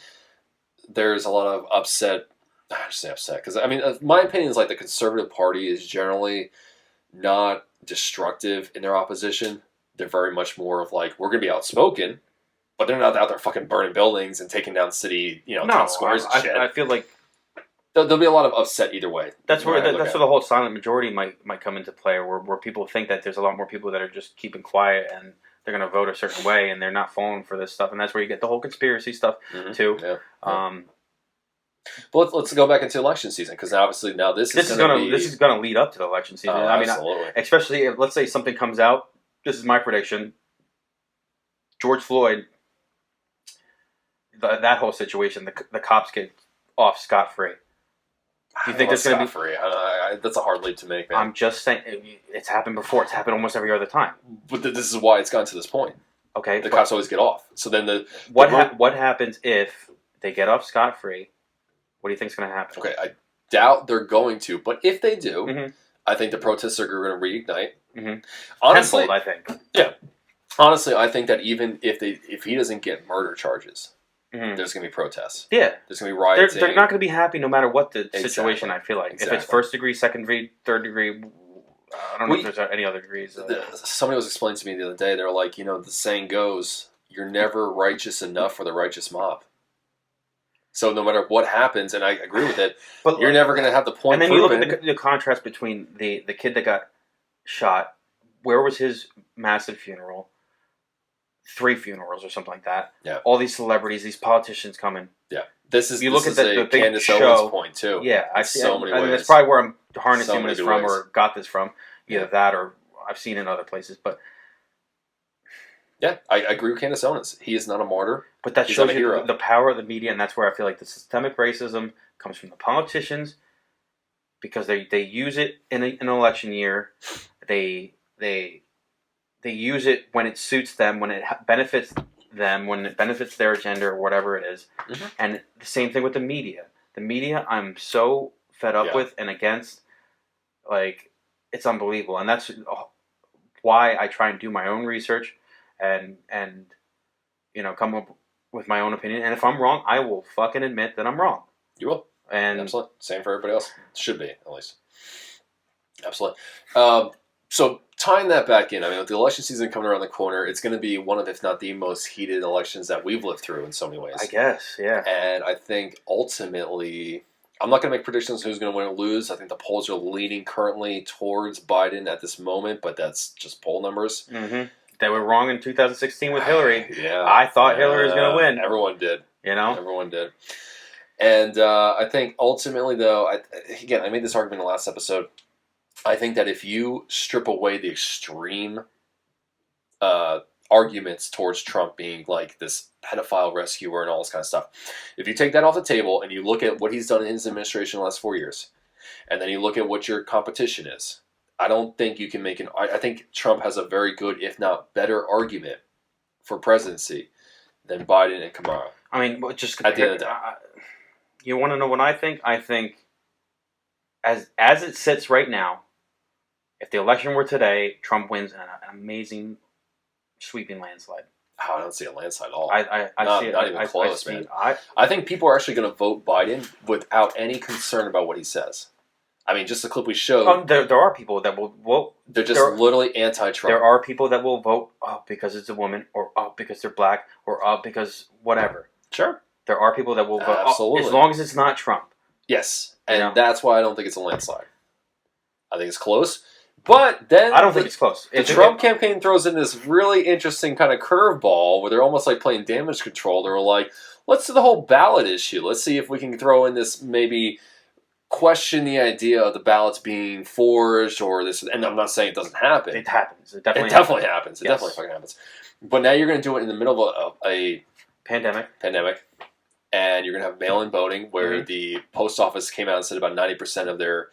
there's a lot of upset. I just say upset because my opinion is like the Conservative Party is generally not destructive in their opposition. They're very much more of like, we're going to be outspoken, but they're not out there fucking burning buildings and taking down city, town squares and shit. I feel like there'll be a lot of upset either way. That's where the whole silent majority might come into play, where people think that there's a lot more people that are just keeping quiet and they're going to vote a certain way and they're not falling for this stuff, and that's where you get the whole conspiracy stuff too. But let's go back into election season because obviously now this is going to lead up to the election season. Absolutely. Especially if, let's say something comes out. This is my prediction. George Floyd, that whole situation, the cops get off scot-free. Do you think that's going to be free? That's a hard leap to make, man. I'm just saying it's happened before. It's happened almost every other time. But this is why it's gotten to this point. Okay, the cops always get off. So then what happens if they get off scot-free? What do you think is going to happen? Okay, I doubt they're going to, but if they do, I think the protests are going to reignite. Honestly, tenfold, I think. Yeah. Honestly, I think that even if he doesn't get murder charges, there's going to be protests. Yeah. There's going to be rioting. They're not going to be happy no matter what the situation, I feel like. Exactly. If it's first degree, second degree, third degree, I don't know if there's any other degrees. Somebody was explaining to me the other day, they were like, the saying goes, you're never righteous enough for the righteous mob. So no matter what happens, and I agree with it, but you're never going to have the point. And then you look at the contrast between the kid that got shot. Where was his massive funeral? 3 funerals or something like that. Yeah. All these celebrities, these politicians coming. Yeah. This is the big Candace show. Owens point too. Yeah, I see. So many ways. That's probably where I'm harnessing this from, or got this from. Either that, or I've seen it in other places. But yeah, I agree with Candace Owens. He is not a martyr. But that shows you the power of the media, and that's where I feel like the systemic racism comes from the politicians, because they use it in an election year. They they use it when it suits them, when it benefits them, when it benefits their agenda or whatever it is. Mm-hmm. And the same thing with the media. The media, I'm so fed up with and against. Like, it's unbelievable, and that's why I try and do my own research and come up with my own opinion. And if I'm wrong, I will fucking admit that I'm wrong. You will. And absolutely. Same for everybody else. Should be, at least. Absolutely. So tying that back in, I mean, with the election season coming around the corner, it's going to be one of, if not the most heated elections that we've lived through in so many ways. I guess, yeah. And I think ultimately, I'm not going to make predictions who's going to win or lose. I think the polls are leaning currently towards Biden at this moment, but that's just poll numbers. Mm-hmm. They were wrong in 2016 with Hillary. Yeah, I thought Hillary was going to win. Everyone did. Everyone did. And I think ultimately, though, I made this argument in the last episode. I think that if you strip away the extreme arguments towards Trump being like this pedophile rescuer and all this kind of stuff, if you take that off the table and you look at what he's done in his administration in the last 4 years, and then you look at what your competition is, I don't think you can make I think Trump has a very good, if not better, argument for presidency than Biden and Kamala. I mean, just at the end of the day. You want to know what I think? I think as it sits right now, if the election were today, Trump wins in an amazing, sweeping landslide. Oh, I don't see a landslide at all. I see it. Not even close, I man. I think people are actually going to vote Biden without any concern about what he says. I mean, just the clip we showed. There are people that will vote. They're just literally anti-Trump. There are people that will vote because it's a woman, or because they're black, or because whatever. Sure. There are people that will vote absolutely as long as it's not Trump. Yes, and that's why I don't think it's a landslide. I think it's close. But then I don't think it's close. The Trump campaign throws in this really interesting kind of curveball where they're almost like playing damage control. They were like, let's do the whole ballot issue. Let's see if we can throw in this, maybe question the idea of the ballots being forged or this. And I'm not saying it doesn't happen. It happens. It definitely happens. It yes. definitely fucking happens. But now you're going to do it in the middle of a pandemic. And you're going to have mail-in voting where the post office came out and said about 90% of their,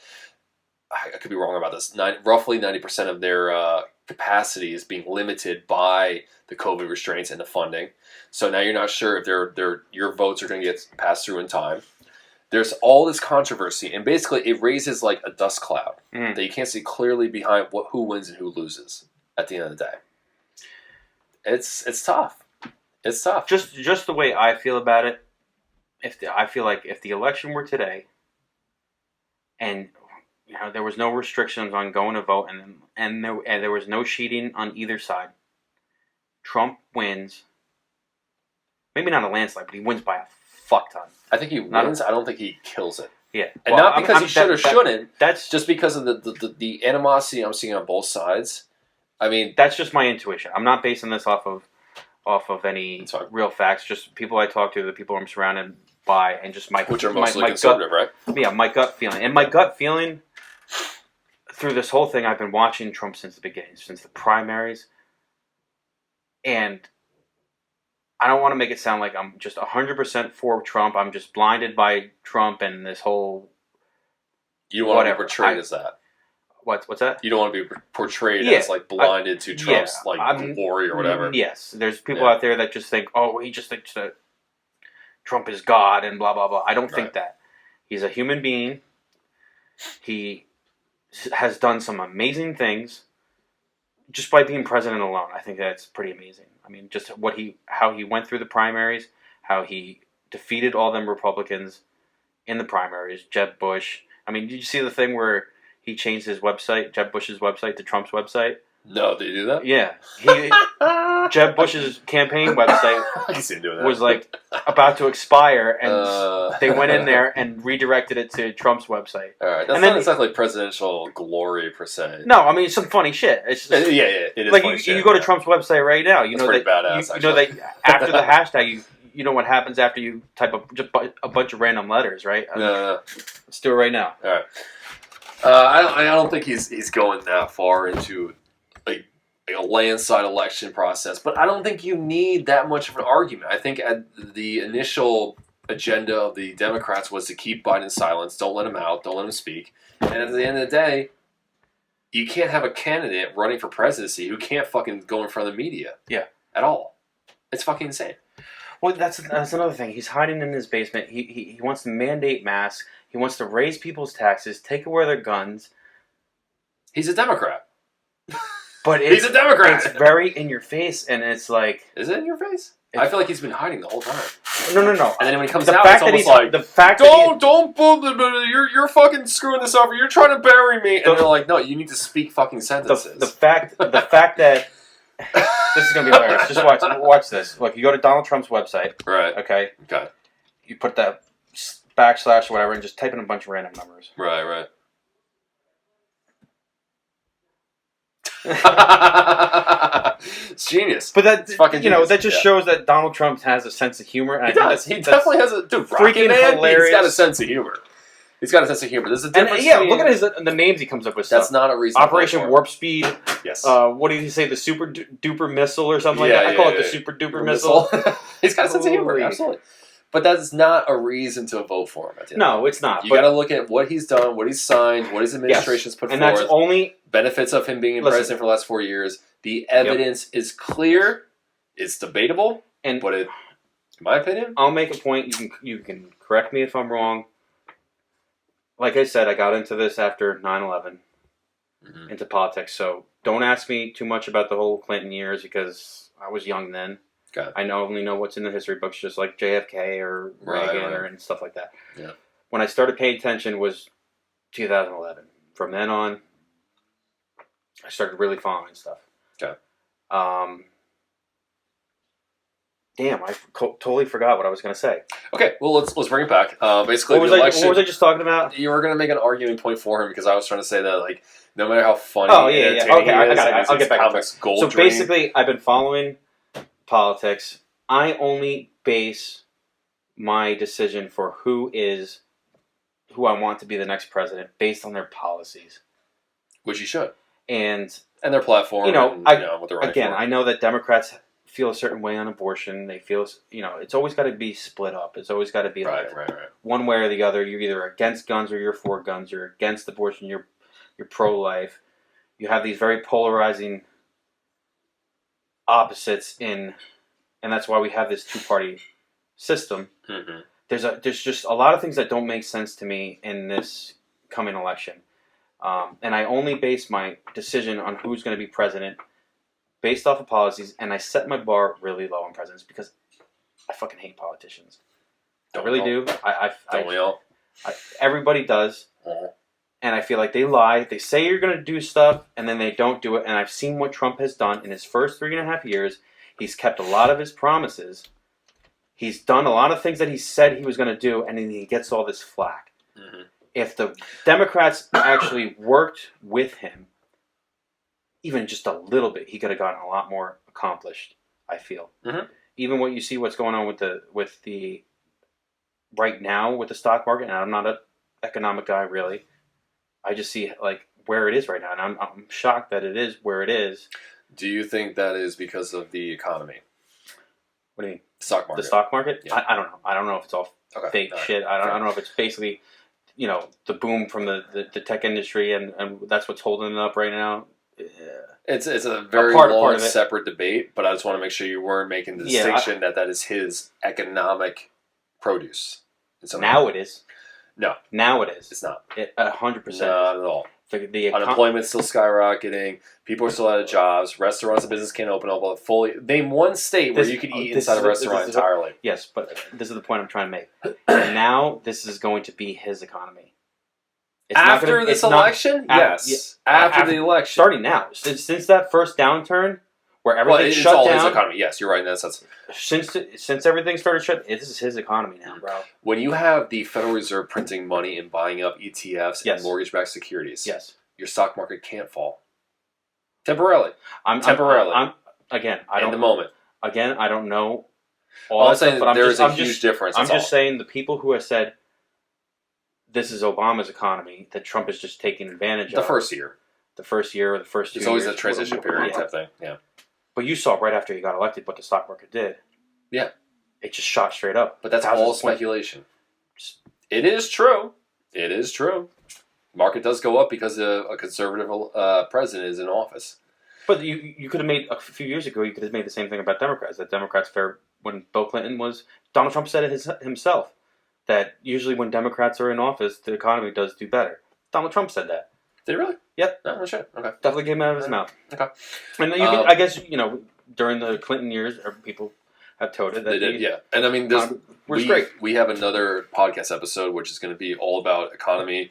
I could be wrong about this, roughly 90% of their capacity is being limited by the COVID restraints and the funding. So now you're not sure if your votes are going to get passed through in time. There's all this controversy, and basically it raises like a dust cloud that you can't see clearly behind who wins and who loses at the end of the day. It's tough. It's tough. Just the way I feel about it. I feel like if the election were today, and there was no restrictions on going to vote, and there was no cheating on either side, Trump wins. Maybe not a landslide, but he wins by a fuck ton. I think he wins. I don't think he kills it. Yeah, and not because he should or shouldn't. That's just because of the animosity I'm seeing on both sides. I mean, that's just my intuition. I'm not basing this off of any real facts. Just people I talk to, the people I'm surrounded by, and just which are mostly conservative, right? Yeah, my gut feeling. And my gut feeling through this whole thing, I've been watching Trump since the beginning, since the primaries, and I don't want to make it sound like I'm just 100% for Trump. I'm just blinded by Trump and this whole. You don't want to be portrayed as that. What's that? You don't want to be portrayed as like blinded to Trump's glory or whatever. Yes, there's people out there that just think, he just thinks that Trump is God and blah blah blah. I don't think that. He's a human being. He has done some amazing things just by being president alone. I think that's pretty amazing. I mean, just how he went through the primaries, how he defeated all them Republicans in the primaries. Jeb Bush. I mean, did you see the thing where he changed his website, Jeb Bush's website, to Trump's website? No, did he do that? Yeah. Jeb Bush's campaign website was like about to expire, and they went in there and redirected it to Trump's website. All right, that's not exactly presidential glory per se. No, I mean it's some funny shit. It's just, yeah, it is. Like funny shit, you go to Trump's website right now. You know pretty badass. You know that after the hashtag, you know what happens after you type just a bunch of random letters, right? No. Let's do it right now. All right. I don't think he's going that far into a landslide election process, but I don't think you need that much of an argument. I think the initial agenda of the Democrats was to keep Biden silent, don't let him out, don't let him speak. And at the end of the day, You can't have a candidate running for presidency who can't fucking go in front of the media. Yeah. At all. It's fucking insane. Well, that's another thing. He's hiding in his basement. He wants to mandate masks. He wants to raise people's taxes, take away their guns. He's a Democrat. But he's a Democrat. It's very in your face, and it's like... Is it in your face? I feel like he's been hiding the whole time. No. And then when he comes out, it's almost like, you're fucking screwing this up. You're trying to bury me. And they're like, no, you need to speak fucking sentences. The fact that this is gonna be hilarious. Just watch this. Look, you go to Donald Trump's website, right? Okay. Okay. You put that backslash or whatever, and just type in a bunch of random numbers. Right. It's genius. But that fucking genius. that just shows that Donald Trump has a sense of humor. And he does. He definitely has a freaking hilarious. He's got a sense of humor. There's a difference. And look at the names he comes up with. That's not a reason. Operation Warp Speed. Yes. What did he say? The super duper missile or something like that. I call it the super duper missile. He's got a sense of humor. Absolutely. But that's not a reason to vote for him. No, it's not. You got to look at what he's done, what he's signed, what his administration's put forward. And that's only benefits of him being president for the last 4 years. The evidence is clear. It's debatable. But in my opinion, I'll make a point. You can correct me if I'm wrong. Like I said, I got into this after 9/11, into politics. So don't ask me too much about the whole Clinton years because I was young then. Okay. I only know what's in the history books, just like JFK or Reagan and stuff like that. Yeah. When I started paying attention was 2011. From then on, I started really following stuff. Okay. Damn, I totally forgot what I was going to say. Okay, well let's bring it back. Basically, what was I just talking about? You were going to make an arguing point for him because I was trying to say that like no matter how funny, Okay, I got it. I'll get back to it. So basically, I've been following politics. I only base my decision for who I want to be the next president based on their policies, which you should, and their platform. What they're running for. I know that Democrats feel a certain way on abortion. They feel, it's always got to be split up. It's always got to be right. One way or the other. You're either against guns or you're for guns. You're against abortion. You're pro-life. You have these very polarizing opposites and that's why we have this two-party system. Mm-hmm. There's just a lot of things that don't make sense to me in this coming election, and I only base my decision on who's going to be president based off of policies, and I set my bar really low on presidents because I fucking hate politicians. I really do. Don't we all? Everybody does. Uh-huh. And I feel like they lie. They say you're going to do stuff, and then they don't do it. And I've seen what Trump has done in his first 3.5 years. He's kept a lot of his promises. He's done a lot of things that he said he was going to do, and then he gets all this flack. Mm-hmm. If the Democrats actually worked with him, even just a little bit, he could have gotten a lot more accomplished, I feel. Mm-hmm. Even what you see what's going on with the right now with the stock market, and I'm not an economic guy, really. I just see like where it is right now, and I'm shocked that it is where it is. Do you think that is because of the economy? What do you mean? Stock market. The stock market? Yeah. I don't know. I don't know if it's all fake shit. I don't know if it's basically, the boom from the tech industry and that's what's holding it up right now. Yeah. It's a very long separate debate, but I just want to make sure you weren't making the distinction that is his economic produce. Now it is. No. Now it is. It's not. 100%. Not at all. The unemployment's still skyrocketing. People are still out of jobs. Restaurants and business can't open up fully. Name one state where you could eat inside a restaurant entirely. Yes, but this is the point I'm trying to make. Now this is going to be his economy. After this election? Yes. After the election. Starting now. Since that first downturn where everything shut down. It's all his economy. Yes, you're right in that sense. Since everything started shut, this is his economy now, bro. When you have the Federal Reserve printing money and buying up ETFs and mortgage-backed securities, your stock market can't fall. Temporarily. I don't know. All I'm saying there is a huge difference. I'm just saying the people who have said this is Obama's economy that Trump is just taking advantage of. The first year or the first 2 years. It's always a transition period type thing. Yeah. But you saw right after he got elected what the stock market did. Yeah. It just shot straight up. But that's all speculation. It is true. It is true. Market does go up because a conservative president is in office. But you could have made a few years ago. You could have made the same thing about Democrats. That Democrats fared when Bill Clinton was. Donald Trump said it himself that usually when Democrats are in office, the economy does do better. Donald Trump said that. Did he really? Yep. No, shit. Okay. Definitely came out of his mouth. Okay. And you can, I guess during the Clinton years, people have toted that they did. Yeah, and I mean, great. We have another podcast episode which is going to be all about economy,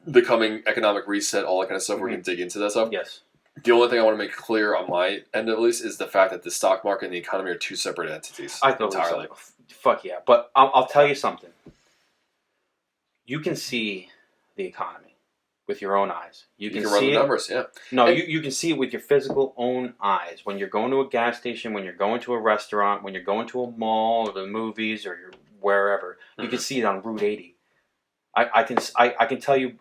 the coming economic reset, all that kind of stuff. We're going to dig into that stuff. Yes. The only thing I want to make clear on my end, at least, is the fact that the stock market and the economy are two separate entities. I thought entirely. Fuck yeah. But I'll tell you something. You can see the economy with your own eyes. You can run see the numbers, yeah. No, you can see it with your physical own eyes. When you're going to a gas station, when you're going to a restaurant, when you're going to a mall or the movies or wherever, you can see it on Route 80. I can tell you,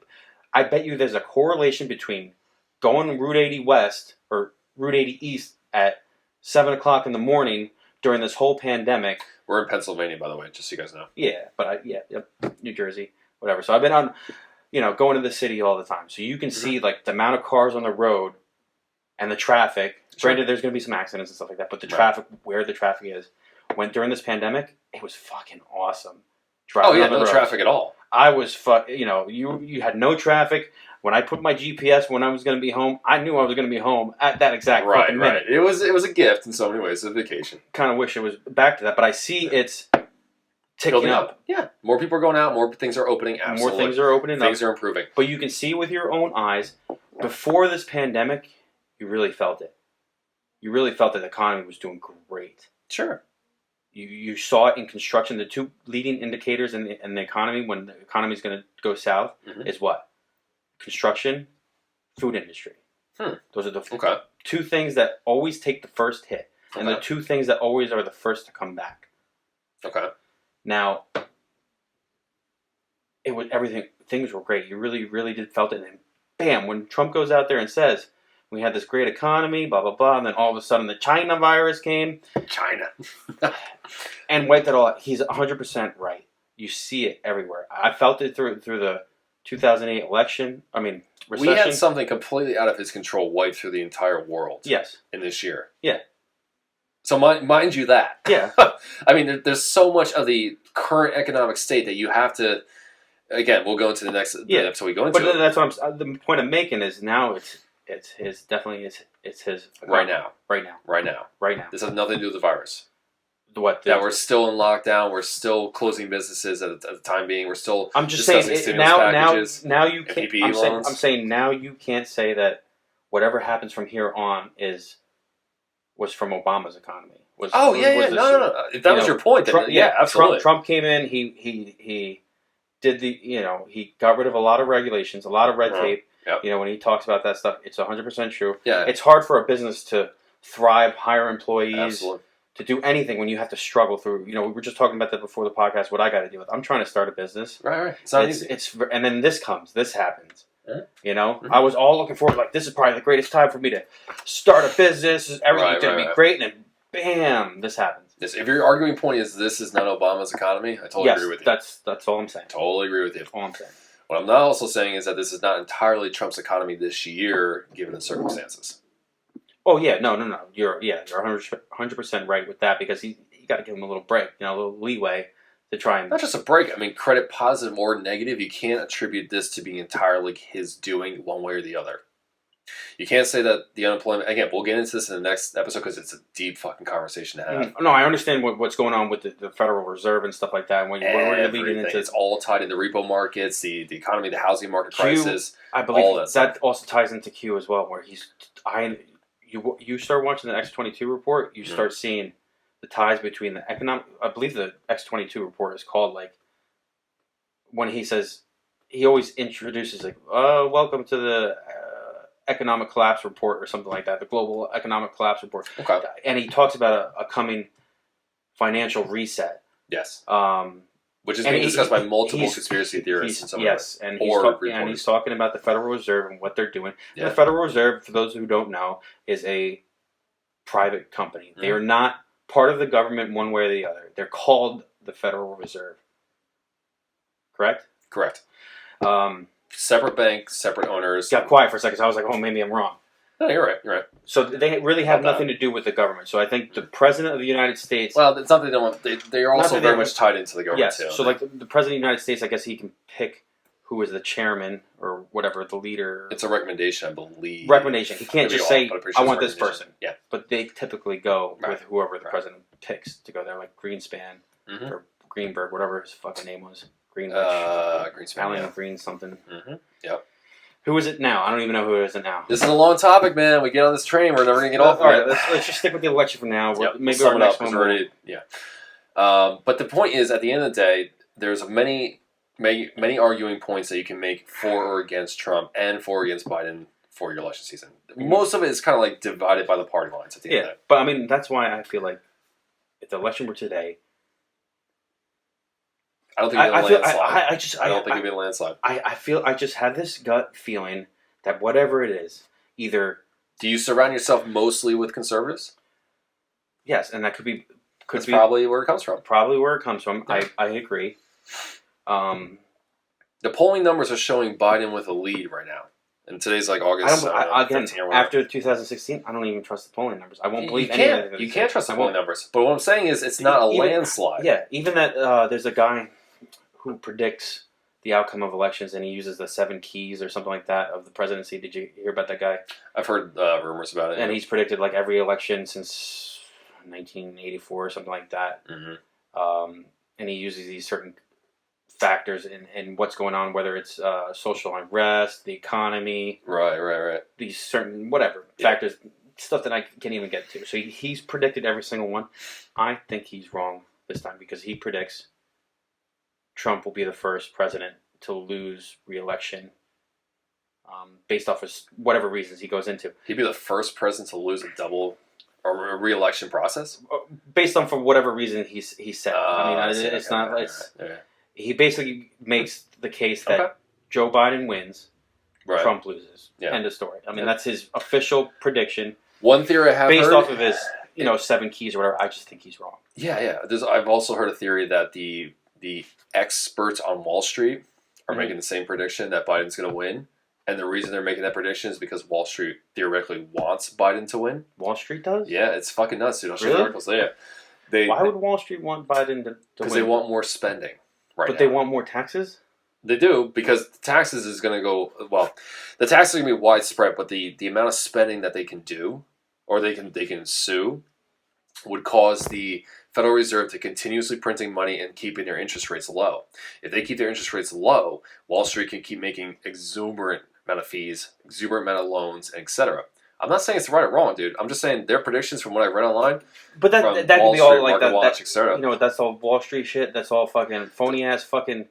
I bet you there's a correlation between going Route 80 West or Route 80 East at 7 o'clock in the morning during this whole pandemic. We're in Pennsylvania, by the way, just so you guys know. Yeah, but New Jersey, whatever. So I've been on, going to the city all the time. So you can see like the amount of cars on the road and the traffic. Sure. Granted, there's going to be some accidents and stuff like that, but the traffic, where the traffic is, during this pandemic, it was fucking awesome. Driving no traffic at all. I was you had no traffic. When I put my GPS when I was going to be home, I knew I was going to be home at that exact fucking minute. It was a gift in so many ways, a vacation. Kind of wish it was back to that, but I see it's ticking up. Yeah, more people are going out, more things are opening. Absolutely. More things are opening up. Things are improving. But you can see with your own eyes, before this pandemic, you really felt it. You really felt that the economy was doing great. Sure. You saw it in construction. The two leading indicators in the economy when the economy is going to go south is what? Construction, food industry. Those are the two things that always take the first hit, and the two things that always are the first to come back. Okay. Now, it was everything. Things were great. You really, really did felt it. And then, bam! When Trump goes out there and says, "We had this great economy," blah blah blah, and then all of a sudden the China virus came. China. And wiped it all out. He's 100% right. You see it everywhere. I felt it through the 2008 election. I mean, recession. We had something completely out of his control wiped through the entire world. Yes. In this year. Yeah. So mind you that. Yeah. I mean, there's so much of the current economic state that you have to. Again, we'll go into the next episode we go into. But that's what the point I'm making is now it's his right now. Right now. This has nothing to do with the virus. What? That we're still in lockdown. We're still closing businesses at the time being. We're still. I'm just saying now you can't. I'm saying now you can't say that whatever happens from here on was from Obama's economy. No. If that was your point, then absolutely. Trump came in. He did he got rid of a lot of regulations, a lot of red tape. Yep. When he talks about that stuff, it's 100% true. Yeah. It's hard for a business to thrive, hire employees. Absolutely. To do anything when you have to struggle through, we were just talking about that before the podcast. What I got to deal with, I'm trying to start a business. Right. It's not easy. And then this happens. Yeah. I was all looking forward, like this is probably the greatest time for me to start a business. Everything's going to be great, and then bam, this happens. Yes. If your arguing point is this is not Obama's economy, I totally agree with you. That's all I'm saying. Totally agree with you. All I'm saying. What I'm not also saying is that this is not entirely Trump's economy this year, given the circumstances. Oh yeah, no. You're 100% right with that because you got to give him a little break, a little leeway to try and not just a break. I mean, credit positive or negative, you can't attribute this to being entirely his doing one way or the other. You can't say that the unemployment. Again, we'll get into this in the next episode because it's a deep fucking conversation to have. No, I understand what's going on with the Federal Reserve and stuff like that. And what you're leading into, it's all tied in the repo markets, the economy, the housing market crisis. I believe all that also ties into Q as well, where you start watching the X-22 report, you start seeing the ties between the economic. I believe the X-22 report is called when he says he always introduces welcome to the economic collapse report or something like that, the global economic collapse report. Okay. And he talks about a coming financial reset. Yes. Which is being discussed by multiple conspiracy theorists. And he's talking about the Federal Reserve and what they're doing. Yeah. The Federal Reserve, for those who don't know, is a private company. They are not part of the government one way or the other. They're called the Federal Reserve. Correct? Correct. separate banks, separate owners. Got quiet for a second, so I was like, oh, maybe I'm wrong. No, you're right. You're right. So they really have nothing to do with the government. So I think the president of the United States. Well, it's not that they don't. They are also very much tied into the government too. So like the president of the United States, I guess he can pick who is the chairman or whatever the leader. It's a recommendation, I believe. Recommendation. He can't just say, "I want this person." Yeah. But they typically go with whoever the president picks to go there, like Greenspan or Greenberg, whatever his fucking name was. Greenspan. Alan Green something. Mm-hmm. Yep. Who is it now? I don't even know who it is now. This is a long topic, man. We get on this train, we're never gonna get off. All right, let's just stick with the election for now. Yep. Maybe our next one. But the point is, at the end of the day, there's many arguing points that you can make for or against Trump and for or against Biden for your election season. Most of it is kind of like divided by the party lines at the end of the day. But I mean, that's why I feel like if the election were today, I don't think it'd be a landslide. I don't think it'd be a landslide. I just have this gut feeling that whatever it is, either... Do you surround yourself mostly with conservatives? Yes, and that could be... That's probably where it comes from. Probably where it comes from. Yeah. I agree. The polling numbers are showing Biden with a lead right now. And today's like August 15 or whatever. After 2016, I don't even trust the polling numbers. I won't believe any of it. You can't trust the polling numbers. But what I'm saying is it's not a landslide. Yeah, even that there's a guy who predicts the outcome of elections, and he uses the 7 keys or something like that of the presidency. Did you hear about that guy? I've heard rumors about it. And he's predicted like every election since 1984 or something like that. Mm-hmm. And he uses these certain factors in what's going on, whether it's social unrest, the economy. Right. These certain, factors, stuff that I can't even get to. So he's predicted every single one. I think he's wrong this time because he predicts Trump will be the first president to lose re-election based off of whatever reasons he goes into. He'd be the first president to lose a re-election process? Based on for whatever reason he said. It's not... He basically makes the case that Joe Biden wins, Trump loses. Yeah. End of story. I mean, that's his official prediction. One theory I have based heard, off of his 7 keys or whatever, I just think he's wrong. Yeah. I've also heard a theory that the experts on Wall Street are making the same prediction that Biden's going to win. And the reason they're making that prediction is because Wall Street theoretically wants Biden to win. Wall Street does? Yeah, it's fucking nuts, dude. I'll show you Really? articles. Yeah. Why would Wall Street want Biden to win? Because they want more spending right now. But they want more taxes? They do, because the taxes is going to go... Well, the taxes are going to be widespread, but the amount of spending that they can do, or they can sue, would cause the Federal Reserve to continuously printing money and keeping their interest rates low. If they keep their interest rates low, Wall Street can keep making exuberant amount of fees, exuberant amount of loans, etc. I'm not saying it's right or wrong, dude. I'm just saying their predictions from what I read online. But that could be all like that. etc. That's all Wall Street shit. That's all fucking phony ass fucking.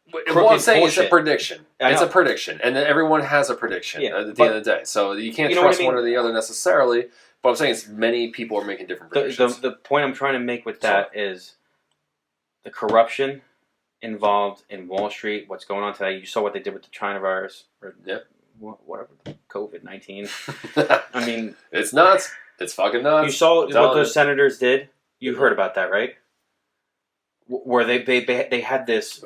What I'm saying is a prediction. It's a prediction, and then everyone has a prediction at the end of the day. So you can't trust one or the other necessarily. But I'm saying many people are making different predictions. The point I'm trying to make with that is the corruption involved in Wall Street. What's going on today? You saw what they did with the China virus, or whatever, COVID-19. I mean, it's nuts. It's fucking nuts. You saw what those senators did. You heard about that, right? Where they had this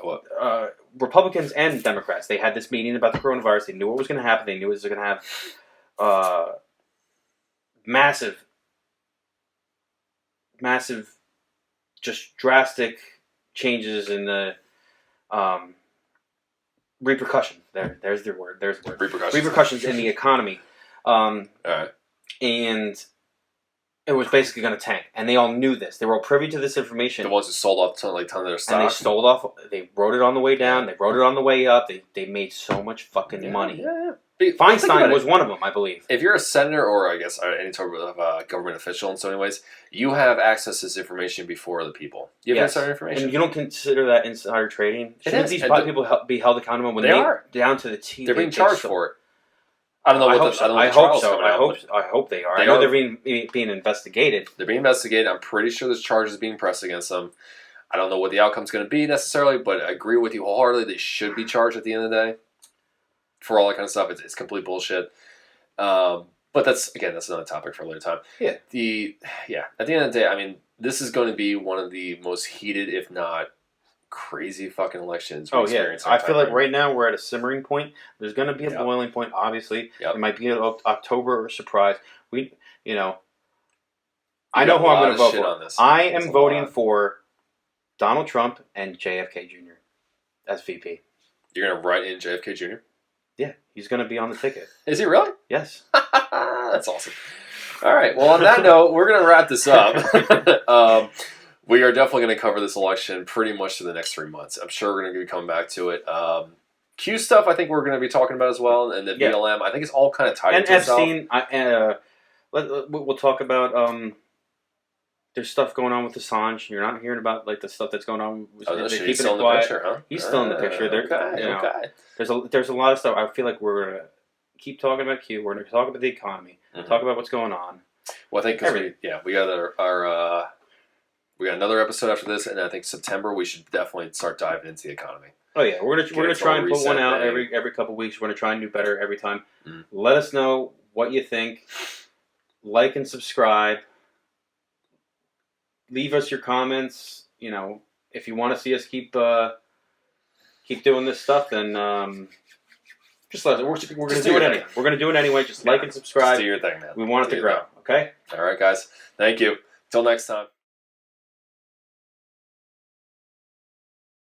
Republicans and Democrats. They had this meeting about the coronavirus. They knew what was going to happen. They knew it was going to have massive, just drastic changes in the repercussion. There's the word. There's the word. Repercussions in the economy. All right. And it was basically going to tank, and they all knew this. They were all privy to this information. The ones who sold off ton of their stock. And they sold off. They wrote it on the way down. They wrote it on the way up. They made so much fucking money. Yeah. Feinstein was one of them, I believe. If you're a senator or I guess any sort of government official in so many ways, you have access to this information before other people. You have insider information. And you don't consider that insider trading? Shouldn't these people be held accountable when they are down to the T? They're being charged for it. I don't know I what hope so. I hope they are. I know they're being investigated. They're being investigated. I'm pretty sure there's charges being pressed against them. I don't know what the outcome's going to be necessarily, but I agree with you wholeheartedly. They should be charged at the end of the day. For all that kind of stuff, it's complete bullshit. But that's another topic for a later time. Yeah. At the end of the day, I mean, this is going to be one of the most heated, if not crazy fucking elections. Oh yeah, I feel like right now we're at a simmering point. There's going to be a Yep. boiling point. Obviously, Yep. it might be an October surprise. I You know got who a I'm lot going of to vote shit for. on this. I There's am a voting lot. for Donald Trump and JFK.Jr. as VP. You're gonna write in JFK.Jr.? Yeah, he's going to be on the ticket. Is he really? Yes. That's awesome. All right. Well, on that note, we're gonna wrap this up. We are definitely going to cover this election pretty much for the next 3 months. I'm sure we're going to be coming back to it. Q stuff, I think we're going to be talking about as well, and the BLM. I think it's all kind of tied And into itself. Epstein. We'll talk about. There's stuff going on with Assange. You're not hearing about like the stuff that's going on. He's still in the picture, huh? He's still in the picture. Okay. There's a lot of stuff. I feel like we're gonna keep talking about Q. We're gonna talk about the economy. Mm-hmm. Talk about what's going on. Well, I think we got we got another episode after this, and I think September we should definitely start diving into the economy. Oh yeah, we're gonna try and put one out every couple of weeks. We're gonna try and do better every time. Let us know what you think. Like and subscribe. Leave us your comments. If you want to see us keep doing this stuff, then just let us. We're gonna do it anyway. We're gonna do it anyway. Just like and subscribe. Just do your thing, man. We want it to grow. Okay. All right, guys. Thank you. Till next time.